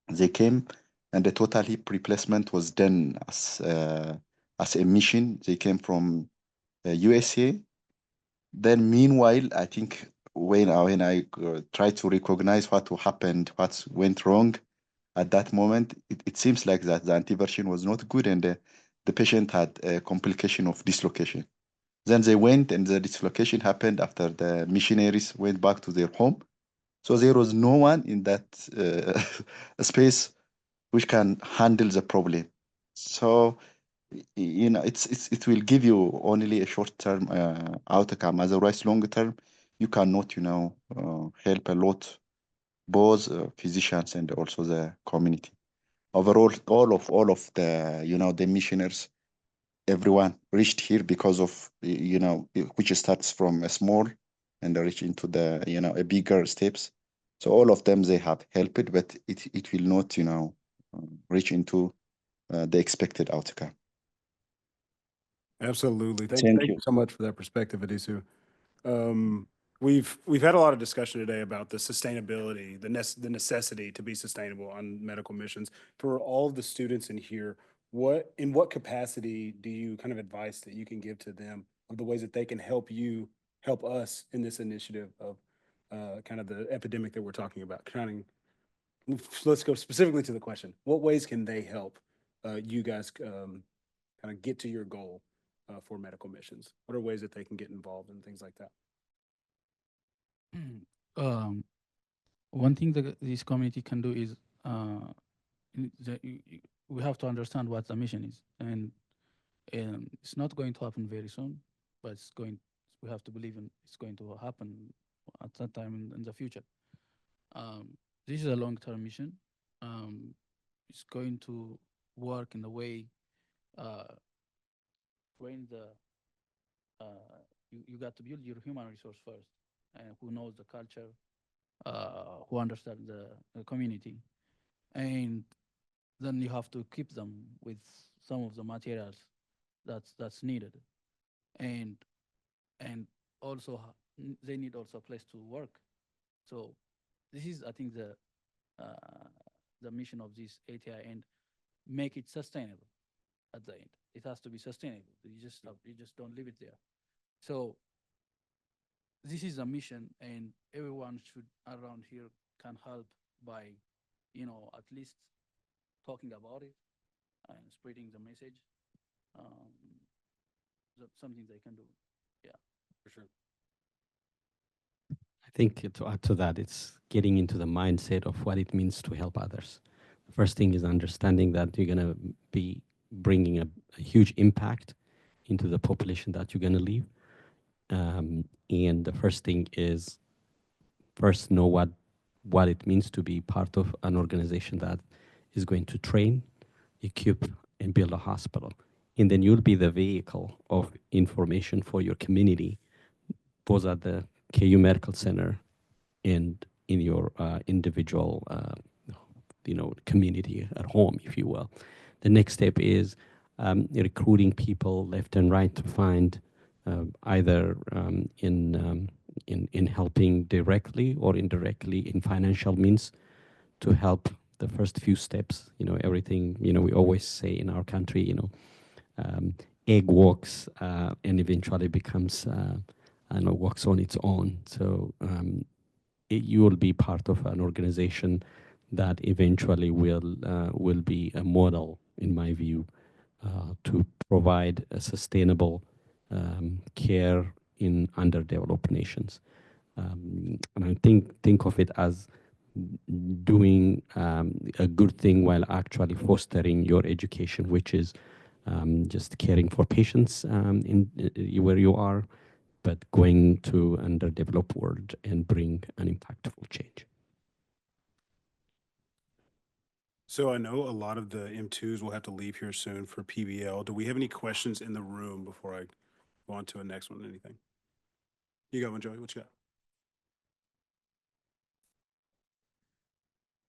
they came and the total hip replacement was done as a mission. They came from USA. Then meanwhile, I think when I tried to recognize what happened, what went wrong, at that moment, it seems like that the antiversion was not good, and the patient had a complication of dislocation. Then they went, and the dislocation happened after the missionaries went back to their home. So there was no one in that space which can handle the problem. So it will give you only a short-term outcome. Otherwise, long-term, you cannot help a lot, both physicians and also the community. Overall, all of the the missioners, everyone reached here because of which starts from a small and reach into the a bigger steps. So all of them, they have helped, but it will not reach into the expected outcome. Absolutely. Thank Thank you. you so much for that perspective, Adisu. We've had a lot of discussion today about the sustainability, the necessity to be sustainable on medical missions. For all of the students in here, in what capacity do you kind of advice that you can give to them of the ways that they can help us in this initiative of kind of the epidemic that we're talking about? Let's go specifically to the question. What ways can they help you guys kind of get to your goal for medical missions? What are ways that they can get involved and things like that? One thing that this community can do is we have to understand what the mission is, and it's not going to happen very soon, but we have to believe it's going to happen at that time in the future. This is a long-term mission. It's going to work in the way when you got to build your human resource first, and who knows the culture, who understands the community, and then you have to keep them with some of the materials that's needed, and also they need also a place to work. So this is, I think, the mission of this ATI, and make it sustainable. At the end, it has to be sustainable. You just don't leave it there. So this is a mission, and everyone should around here can help by, at least talking about it and spreading the message. Something they can do. Yeah, For sure. I think to add to that, it's getting into the mindset of what it means to help others. The first thing is understanding that you're going to be bringing a huge impact into the population that you're going to leave. And the first thing is first know what it means to be part of an organization that is going to train, equip, and build a hospital. And then you'll be the vehicle of information for your community, both at the KU Medical Center and in your individual community at home, if you will. The next step is recruiting people left and right to find either in helping directly or indirectly in financial means to help the first few steps. Everything, we always say in our country, egg walks and eventually becomes, walks on its own. So you will be part of an organization that eventually will be a model, in my view, to provide a sustainable care in underdeveloped nations. And I think of it as doing a good thing while actually fostering your education, which is just caring for patients where you are, but going to underdeveloped world and bring an impactful change. So I know a lot of the M2s will have to leave here soon for PBL. Do we have any questions in the room before I go on to the next one? Anything? You got one, Joey? What you got?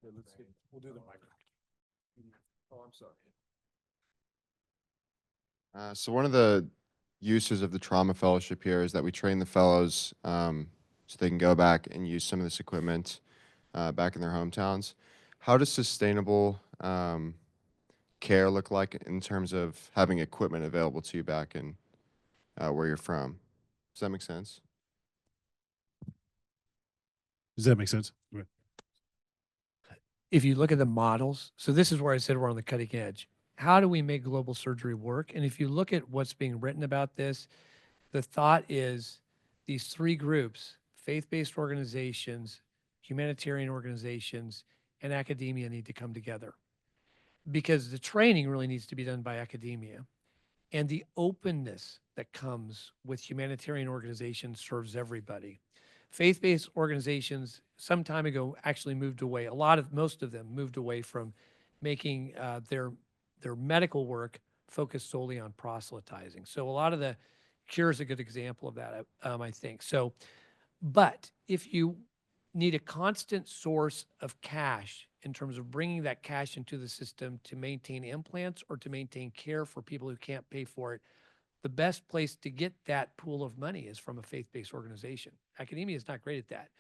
Yeah, we'll do the microphone. Oh, I'm sorry. So one of the uses of the trauma fellowship here is that we train the fellows so they can go back and use some of this equipment back in their hometowns. How does sustainable care look like in terms of having equipment available to you back in where you're from? Does that make sense? Does that make sense? if you look at the models, so this is where I said we're on the cutting edge. How do we make global surgery work? And if you look at what's being written about this, the thought is these three groups, faith-based organizations, humanitarian organizations, and academia need to come together, because the training really needs to be done by academia. And the openness that comes with humanitarian organizations serves everybody. Faith-based organizations some time ago actually moved away. Most of them moved away from making their medical work focused solely on proselytizing. So a lot of the Cure is a good example of that, I think. So, but if you need a constant source of cash in terms of bringing that cash into the system to maintain implants or to maintain care for people who can't pay for it, the best place to get that pool of money is from a faith-based organization. Academia is not great at that,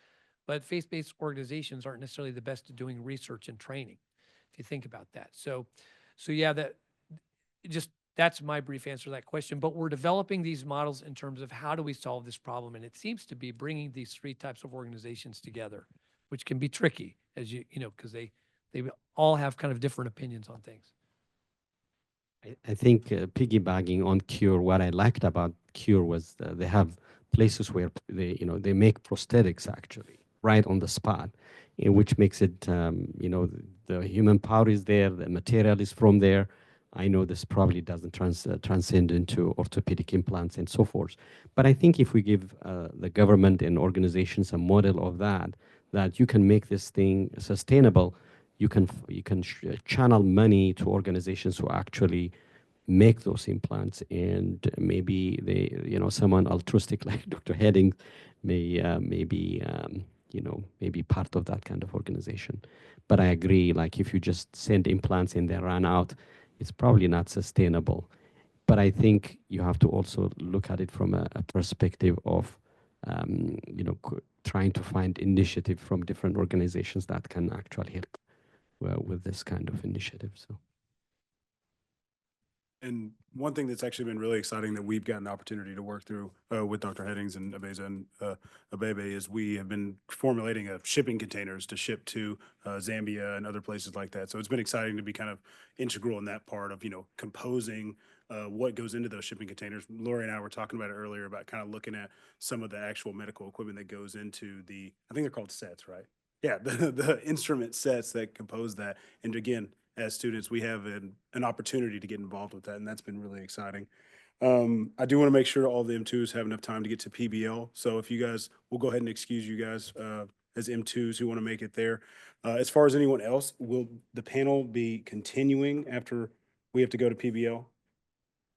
but faith-based organizations aren't necessarily the best at doing research and training, if you think about that. So yeah, that's my brief answer to that question. But we're developing these models in terms of how do we solve this problem, and it seems to be bringing these three types of organizations together, which can be tricky, as you know, because they all have kind of different opinions on things. I think piggybacking on Cure, what I liked about Cure was they have places where they make prosthetics actually right on the spot, which makes it the human power is there, the material is from there. I know this probably doesn't transcend into orthopedic implants and so forth, but I think if we give the government and organizations a model of that you can make this thing sustainable. You can channel money to organizations who actually make those implants, and maybe someone altruistic like Dr. Hedding may be part of that kind of organization. But I agree, like if you just send implants and they run out, it's probably not sustainable. But I think you have to also look at it from a perspective of trying to find initiative from different organizations that can actually help with this kind of initiative. So. And one thing that's actually been really exciting that we've gotten the opportunity to work through with Dr. Heddings and Abeza and Abebe is we have been formulating shipping containers to ship to Zambia and other places like that. So it's been exciting to be kind of integral in that part of, composing what goes into those shipping containers. Lori and I were talking about it earlier about kind of looking at some of the actual medical equipment that goes into I think they're called sets, right? Yeah, the instrument sets that compose that. And again, as students, we have an opportunity to get involved with that, and that's been really exciting. I do want to make sure all the M2s have enough time to get to PBL. So if you guys, we'll go ahead and excuse you guys as M2s who want to make it there. As far as anyone else, will the panel be continuing after we have to go to PBL?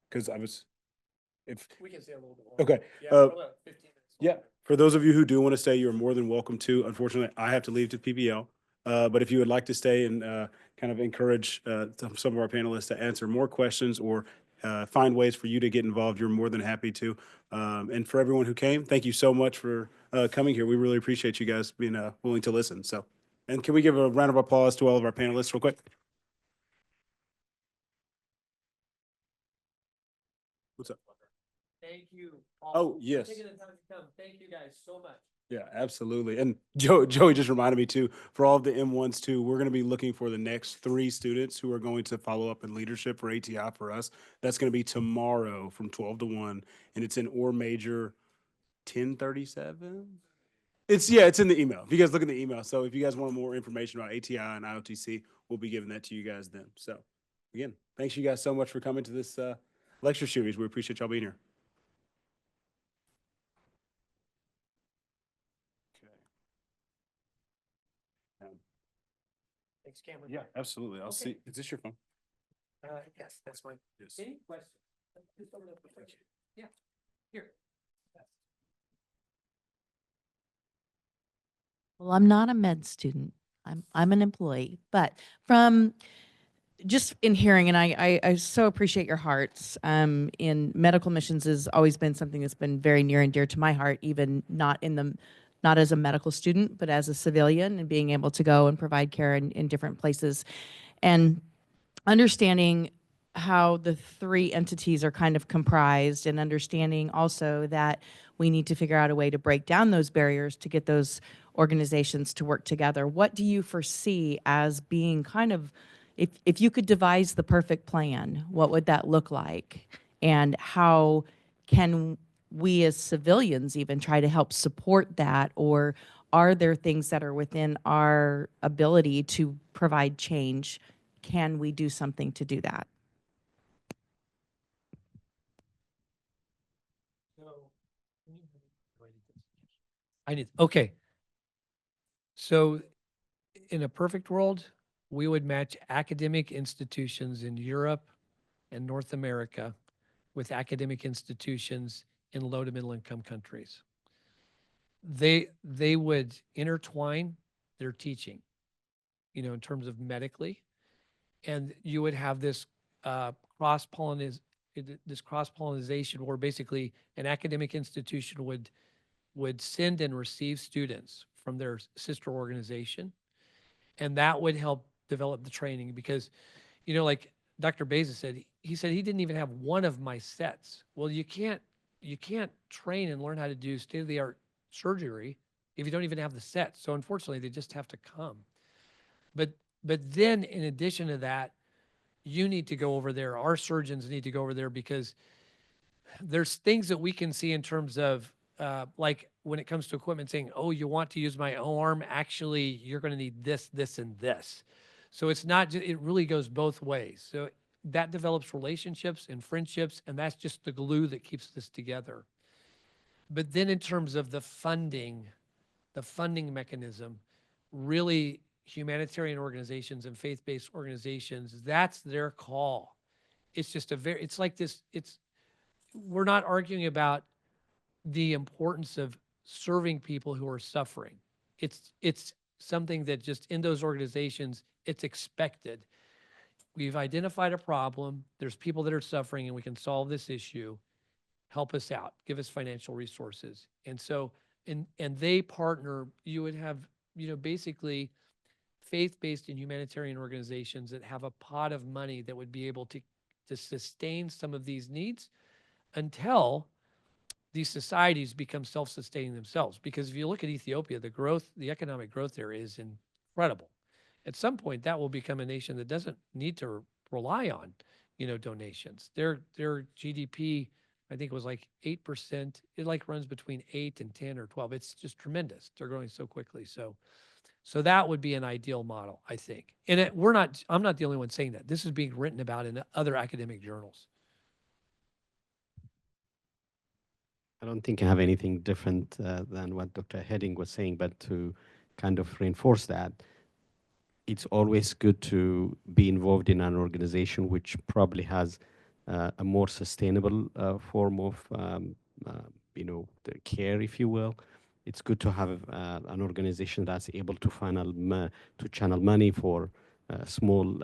Because We can stay a little bit longer. Okay. Yeah, we're about 15 minutes. Yeah, for those of you who do want to stay, you're more than welcome to. Unfortunately, I have to leave to PBL. But if you would like to stay and kind of encourage some of our panelists to answer more questions or find ways for you to get involved, you're more than happy to. And for everyone who came, thank you so much for coming here. We really appreciate you guys being willing to listen. So, and can we give a round of applause to all of our panelists real quick? What's up? Thank you. Oh, yes. Taking the time to come. Thank you guys so much. Yeah, absolutely. And Joey just reminded me too, for all of the M1s too, we're going to be looking for the next 3 students who are going to follow up in leadership for ATI for us. That's going to be tomorrow from 12 to 1, and it's in OR major 1037. It's in the email. If you guys look in the email. So if you guys want more information about ATI and IOTC, we'll be giving that to you guys then. So again, thanks you guys so much for coming to this lecture series. We appreciate y'all being here. Thanks, Cameron. Yeah, absolutely. I'll see. Is this your phone? Yes, that's mine. Yes. Any questions? Just open up the question. Yeah, here. Well, I'm not a med student. I'm an employee, but from just in hearing, and I so appreciate your hearts. In medical missions has always been something that's been very near and dear to my heart, even not as a medical student, but as a civilian, and being able to go and provide care in different places, and understanding how the three entities are kind of comprised, and understanding also that we need to figure out a way to break down those barriers to get those organizations to work together. What do you foresee as being kind of, if you could devise the perfect plan, what would that look like? And how can we as civilians even try to help support that? Or are there things that are within our ability to provide change? Can we do something to do that? Okay. So in a perfect world, we would match academic institutions in Europe and North America with academic institutions in low to middle income countries. They would intertwine their teaching, in terms of medically, and you would have this cross pollination where basically an academic institution would send and receive students from their sister organization, and that would help develop the training because, like Dr. Beza said, he said he didn't even have one of my sets. Well, you can't train and learn how to do state of the art surgery if you don't even have the sets. So unfortunately, they just have to come. But then in addition to that, you need to go over there. Our surgeons need to go over there because there's things that we can see in terms of like when it comes to equipment saying, oh, you want to use my arm, actually you're going to need this, this, and this. So it's not just, it really goes both ways. So that develops relationships and friendships, and that's just the glue that keeps this together. But then in terms of the funding mechanism, really humanitarian organizations and faith-based organizations, that's their call. It's just it's like this, we're not arguing about the importance of serving people who are suffering. It's something that just in those organizations, it's expected. We've identified a problem. There's people that are suffering and we can solve this issue. Help us out, give us financial resources. And so, and they partner, you would have, basically faith-based and humanitarian organizations that have a pot of money that would be able to sustain some of these needs until these societies become self-sustaining themselves. Because if you look at Ethiopia, the economic growth there is incredible. At some point, that will become a nation that doesn't need to rely on, donations. Their GDP, I think, was like 8%. It like runs between 8 and 10 or 12. It's just tremendous. They're growing so quickly. So that would be an ideal model, I think. And I'm not the only one saying that. This is being written about in other academic journals. I don't think I have anything different than what Dr. Heading was saying, but to kind of reinforce that, it's always good to be involved in an organization which probably has a more sustainable form of, the care, if you will. It's good to have an organization that's able to to channel money for small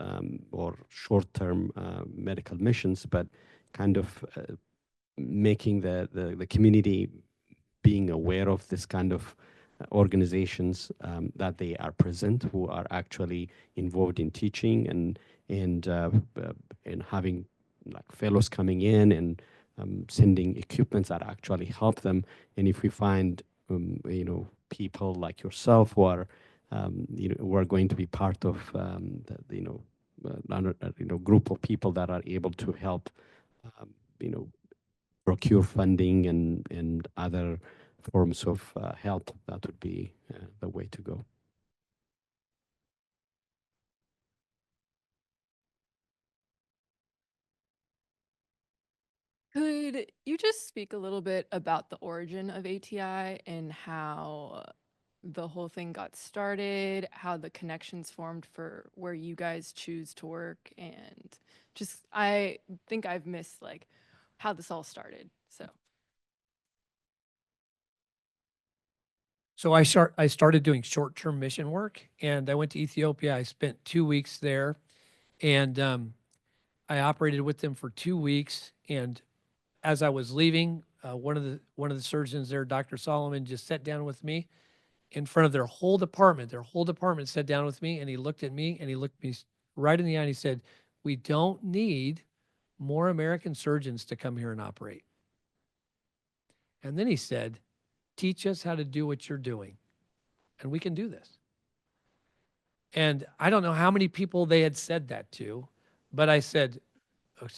or short-term medical missions, but kind of making the community being aware of this kind of organizations that they are present, who are actually involved in teaching and having like fellows coming in and sending equipments that actually help them. And if we find people like yourself who are who are going to be part of group of people that are able to help you know procure funding and other forms of help, that would be the way to go. Could you just speak a little bit about the origin of ATI and how the whole thing got started, how the connections formed for where you guys choose to work, and just, I think I've missed like how this all started, so. So I started doing short-term mission work, and I went to Ethiopia. I spent 2 weeks there, and I operated with them for 2 weeks. And as I was leaving, one of the surgeons there, Dr. Solomon, just sat down with me in front of their whole department. Their whole department sat down with me, and he looked at me and he looked me right in the eye and he said, "We don't need more American surgeons to come here and operate. And then he said, teach us how to do what you're doing, and we can do this. And I don't know how many people they had said that to, but I said,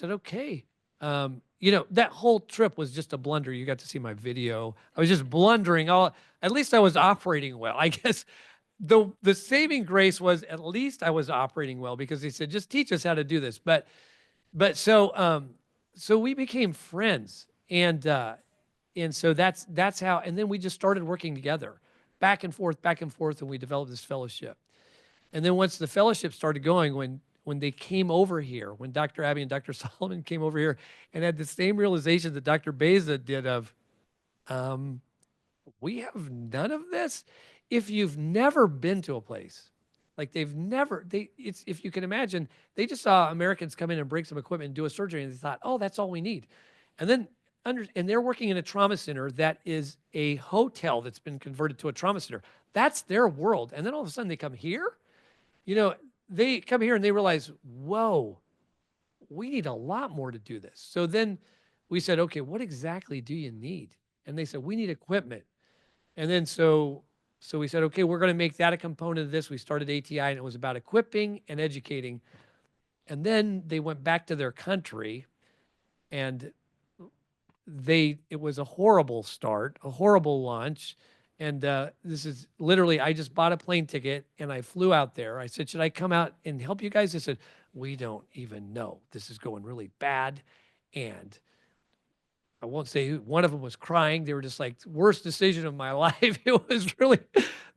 okay. You know, that whole trip was just a blunder. You got to see my video. I was just blundering. At least I was operating well. I guess the saving grace was at least I was operating well, because he said, just teach us how to do this. But so we became friends, and so that's how. And then we just started working together, back and forth, and we developed this fellowship. And then once the fellowship started going, when they came over here, when Dr. Abby and Dr. Solomon came over here and had the same realization that Dr. Beza did of, we have none of this. If you've never been to a place, like if you can imagine, they just saw Americans come in and break some equipment and do a surgery, and they thought, oh, that's all we need. And then, and they're working in a trauma center that is a hotel that's been converted to a trauma center. That's their world. And then all of a sudden they come here, you know, they come here and they realize, whoa, we need a lot more to do this. So then we said, okay, what exactly do you need? And they said, we need equipment. And then so we said, okay, we're going to make that a component of this. We started ATI, and it was about equipping and educating. And then they went back to their country, and it was a horrible start, a horrible launch. And this is literally, I just bought a plane ticket and I flew out there. I said, should I come out and help you guys? They said, we don't even know. This is going really bad. And I won't say who, one of them was crying. They were just like, worst decision of my life. It was really,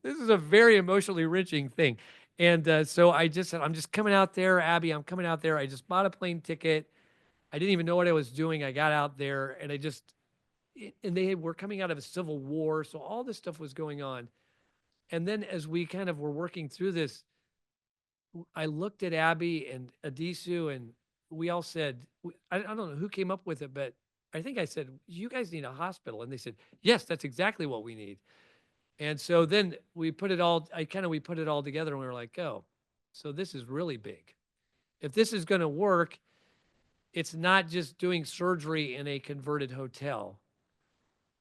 this is a very emotionally wrenching thing. And so I just said, I'm just coming out there, Abby, I'm coming out there. I just bought a plane ticket. I didn't even know what I was doing. I got out there, and and they were coming out of a civil war. So all this stuff was going on. And then as we kind of were working through this, I looked at Abby and Adisu, and we all said, I don't know who came up with it, but I think I said, you guys need a hospital. And they said, yes, that's exactly what we need. And so then we put it all together, and we were like, oh, so this is really big. If this is going to work, it's not just doing surgery in a converted hotel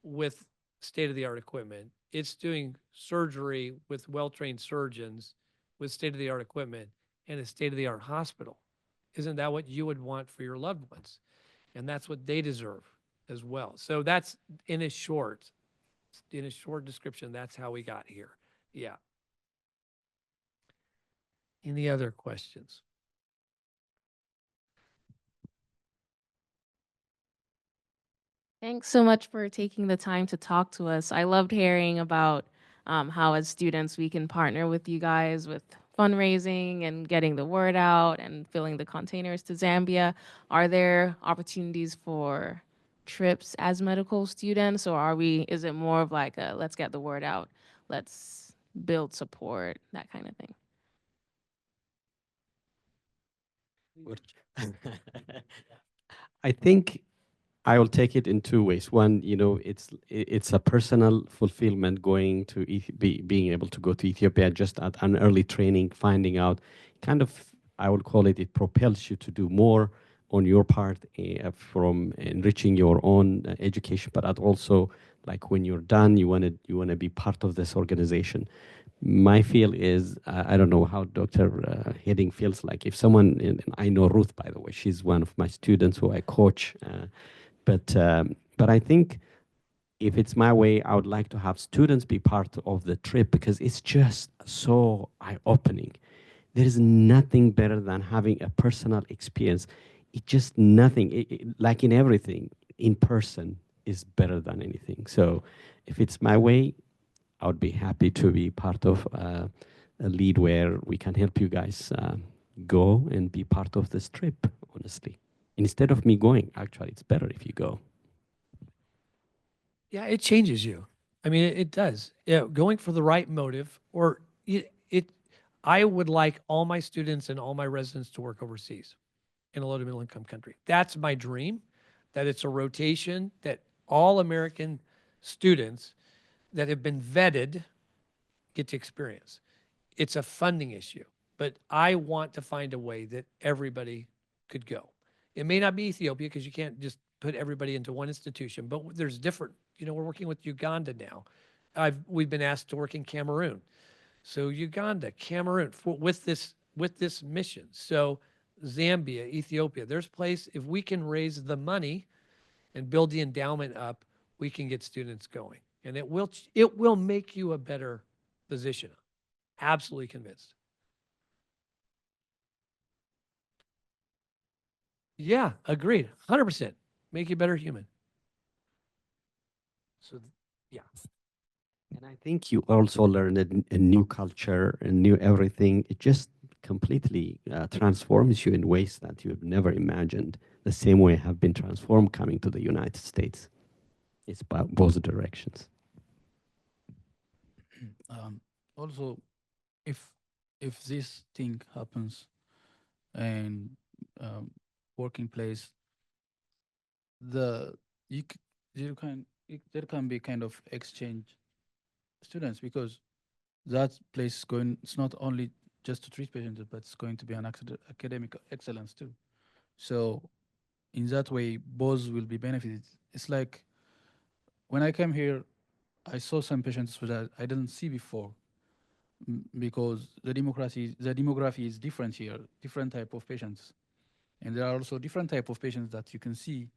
with state-of-the-art equipment. It's doing surgery with well-trained surgeons with state-of-the-art equipment and a state-of-the-art hospital. Isn't that what you would want for your loved ones? And that's what they deserve as well. So that's in a short description, that's how we got here. Yeah. Any other questions? Thanks so much for taking the time to talk to us. I loved hearing about how, as students, we can partner with you guys with fundraising and getting the word out and filling the containers to Zambia. Are there opportunities for trips as medical students, or is it more of like a let's get the word out, let's build support, that kind of thing? I think I will take it in two ways. One, you know, it's a personal fulfillment going to being able to go to Ethiopia just at an early training, finding out, kind of, I would call it, it propels you to do more on your part from enriching your own education, but also like when you're done, you want to be part of this organization. My feel is, I don't know how Dr. Hedding feels like. If someone, and I know Ruth, by the way, she's one of my students who I coach. But I think if it's my way, I would like to have students be part of the trip, because it's just so eye-opening. There is nothing better than having a personal experience. It's just nothing, like in everything, in person is better than anything. So if it's my way, I would be happy to be part of a lead where we can help you guys go and be part of this trip, honestly. Instead of me going, actually, it's better if you go. Yeah, it changes you. I mean, it does. Yeah, going for the right motive, or I would like all my students and all my residents to work overseas in a low to middle income country. That's my dream, that it's a rotation, that all American students that have been vetted get to experience. It's a funding issue, but I want to find a way that everybody could go. It may not be Ethiopia because you can't just put everybody into one institution, but there's different, we're working with Uganda now. We've been asked to work in Cameroon. So Uganda, Cameroon, with this mission. So Zambia, Ethiopia, there's place, if we can raise the money and build the endowment up, we can get students going. And it will make you a better physician. Absolutely convinced. Yeah, agreed. 100%. Make you a better human. So, yeah. And I think you also learn a new culture, a new everything. It just completely transforms you in ways that you have never imagined. The same way I have been transformed coming to the United States. It's about both directions. Also, if this thing happens and working place, there can be kind of exchange students, because that place is going, it's not only just to treat patients, but it's going to be an academic excellence too. So in that way, both will be benefited. It's like when I came here, I saw some patients that I didn't see before, because the demography is different here, different type of patients. And there are also different type of patients that you can see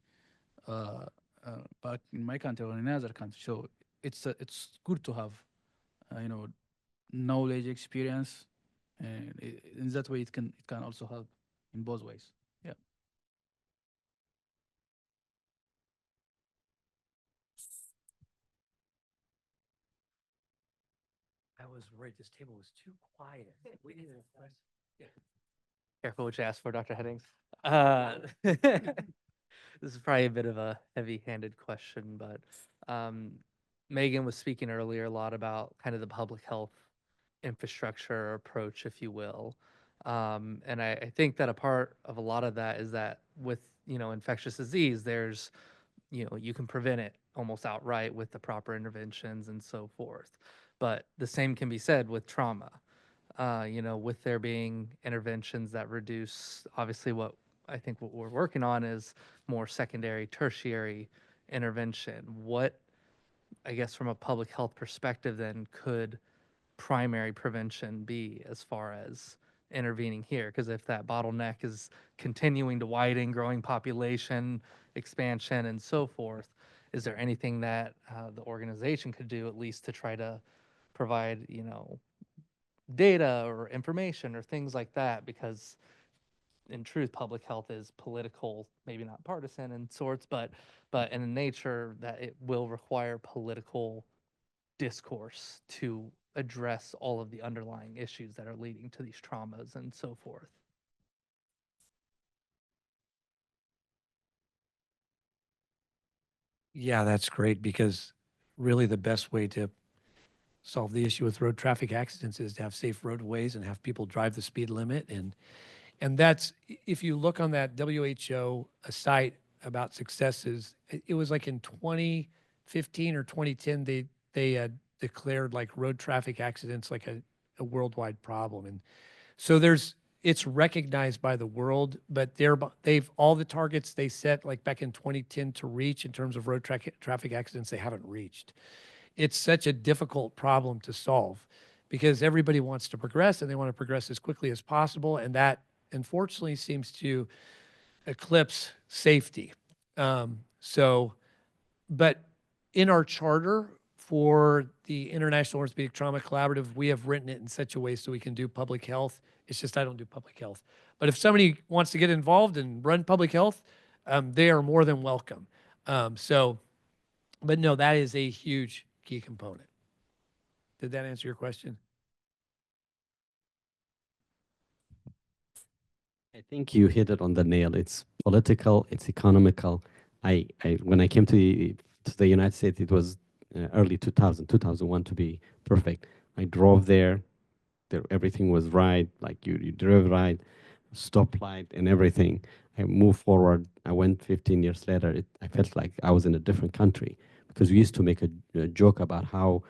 back in my country or in other countries. So it's good to have, knowledge, experience, and in that way it can also help in both ways. Yeah. I was worried this table was too quiet. We need a question. Yeah. Careful what you ask for, Dr. Headings. This is probably a bit of a heavy-handed question, but Megan was speaking earlier a lot about kind of the public health infrastructure approach, if you will. And I think that a part of a lot of that is that with, infectious disease, there's, you can prevent it almost outright with the proper interventions and so forth. But the same can be said with trauma. With there being interventions that reduce, obviously what I think what we're working on is more secondary, tertiary intervention. What, I guess, from a public health perspective, then could primary prevention be as far as intervening here? Because if that bottleneck is continuing to widen, growing population, expansion, and so forth, is there anything that the organization could do at least to try to provide, data or information or things like that? Because in truth, public health is political, maybe not partisan in sorts, but in the nature that it will require political discourse to address all of the underlying issues that are leading to these traumas and so forth. Yeah, that's great, because really the best way to solve the issue with road traffic accidents is to have safe roadways and have people drive the speed limit. And that's, if you look on that WHO site about successes, it was like in 2015 or 2010, they declared like road traffic accidents like a worldwide problem. And so it's recognized by the world, but they've all the targets they set like back in 2010 to reach in terms of road traffic accidents, they haven't reached. It's such a difficult problem to solve because everybody wants to progress and they want to progress as quickly as possible. And that unfortunately seems to eclipse safety. But in our charter for the International Orthopedic Trauma Collaborative, we have written it in such a way so we can do public health. It's just I don't do public health. But if somebody wants to get involved and run public health, they are more than welcome. But no, that is a huge key component. Did that answer your question? I think you hit it on the nail. It's political, it's economical. When I came to the United States, it was early 2001 to be perfect. I drove there, everything was right, like you drove right, stoplight and everything. I moved forward. I went 15 years later. I felt like I was in a different country because we used to make a joke about how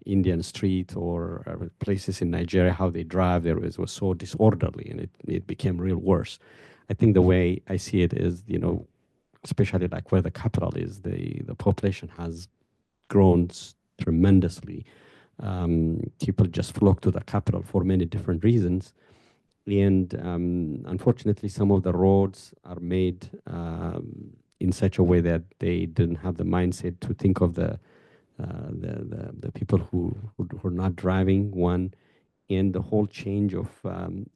Indian street or places in Nigeria, how they drive there was so disorderly, and it became real worse. I think the way I see it is, you know, especially like where the capital is, the population has grown tremendously. People just flock to the capital for many different reasons. And unfortunately, some of the roads are made in such a way that they didn't have the mindset to think of the people who are not driving, one, and the whole change of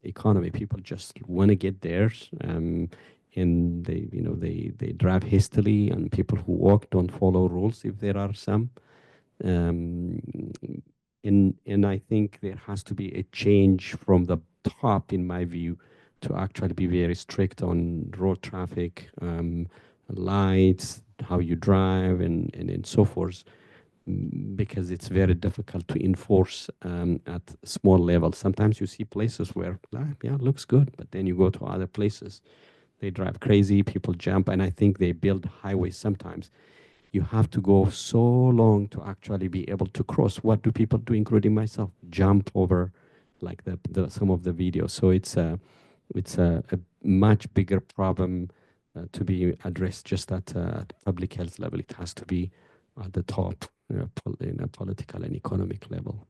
economy. People just want to get there, and they drive hastily, and people who walk don't follow rules if there are some. Um, and I think there has to be a change from the top, in my view, to actually be very strict on road traffic, lights, how you drive, and so forth, because it's very difficult to enforce at small levels. Sometimes you see places where, yeah, looks good, but then you go to other places, they drive crazy, people jump, and I think they build highways sometimes. You have to go so long to actually be able to cross. What do people do, including myself? Jump over, like some of the videos. So it's a much bigger problem to be addressed just at public health level. It has to be at the top, in a political and economic level.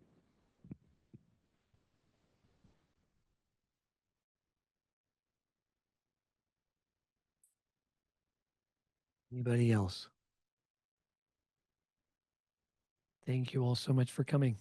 Anybody else? Thank you all so much for coming.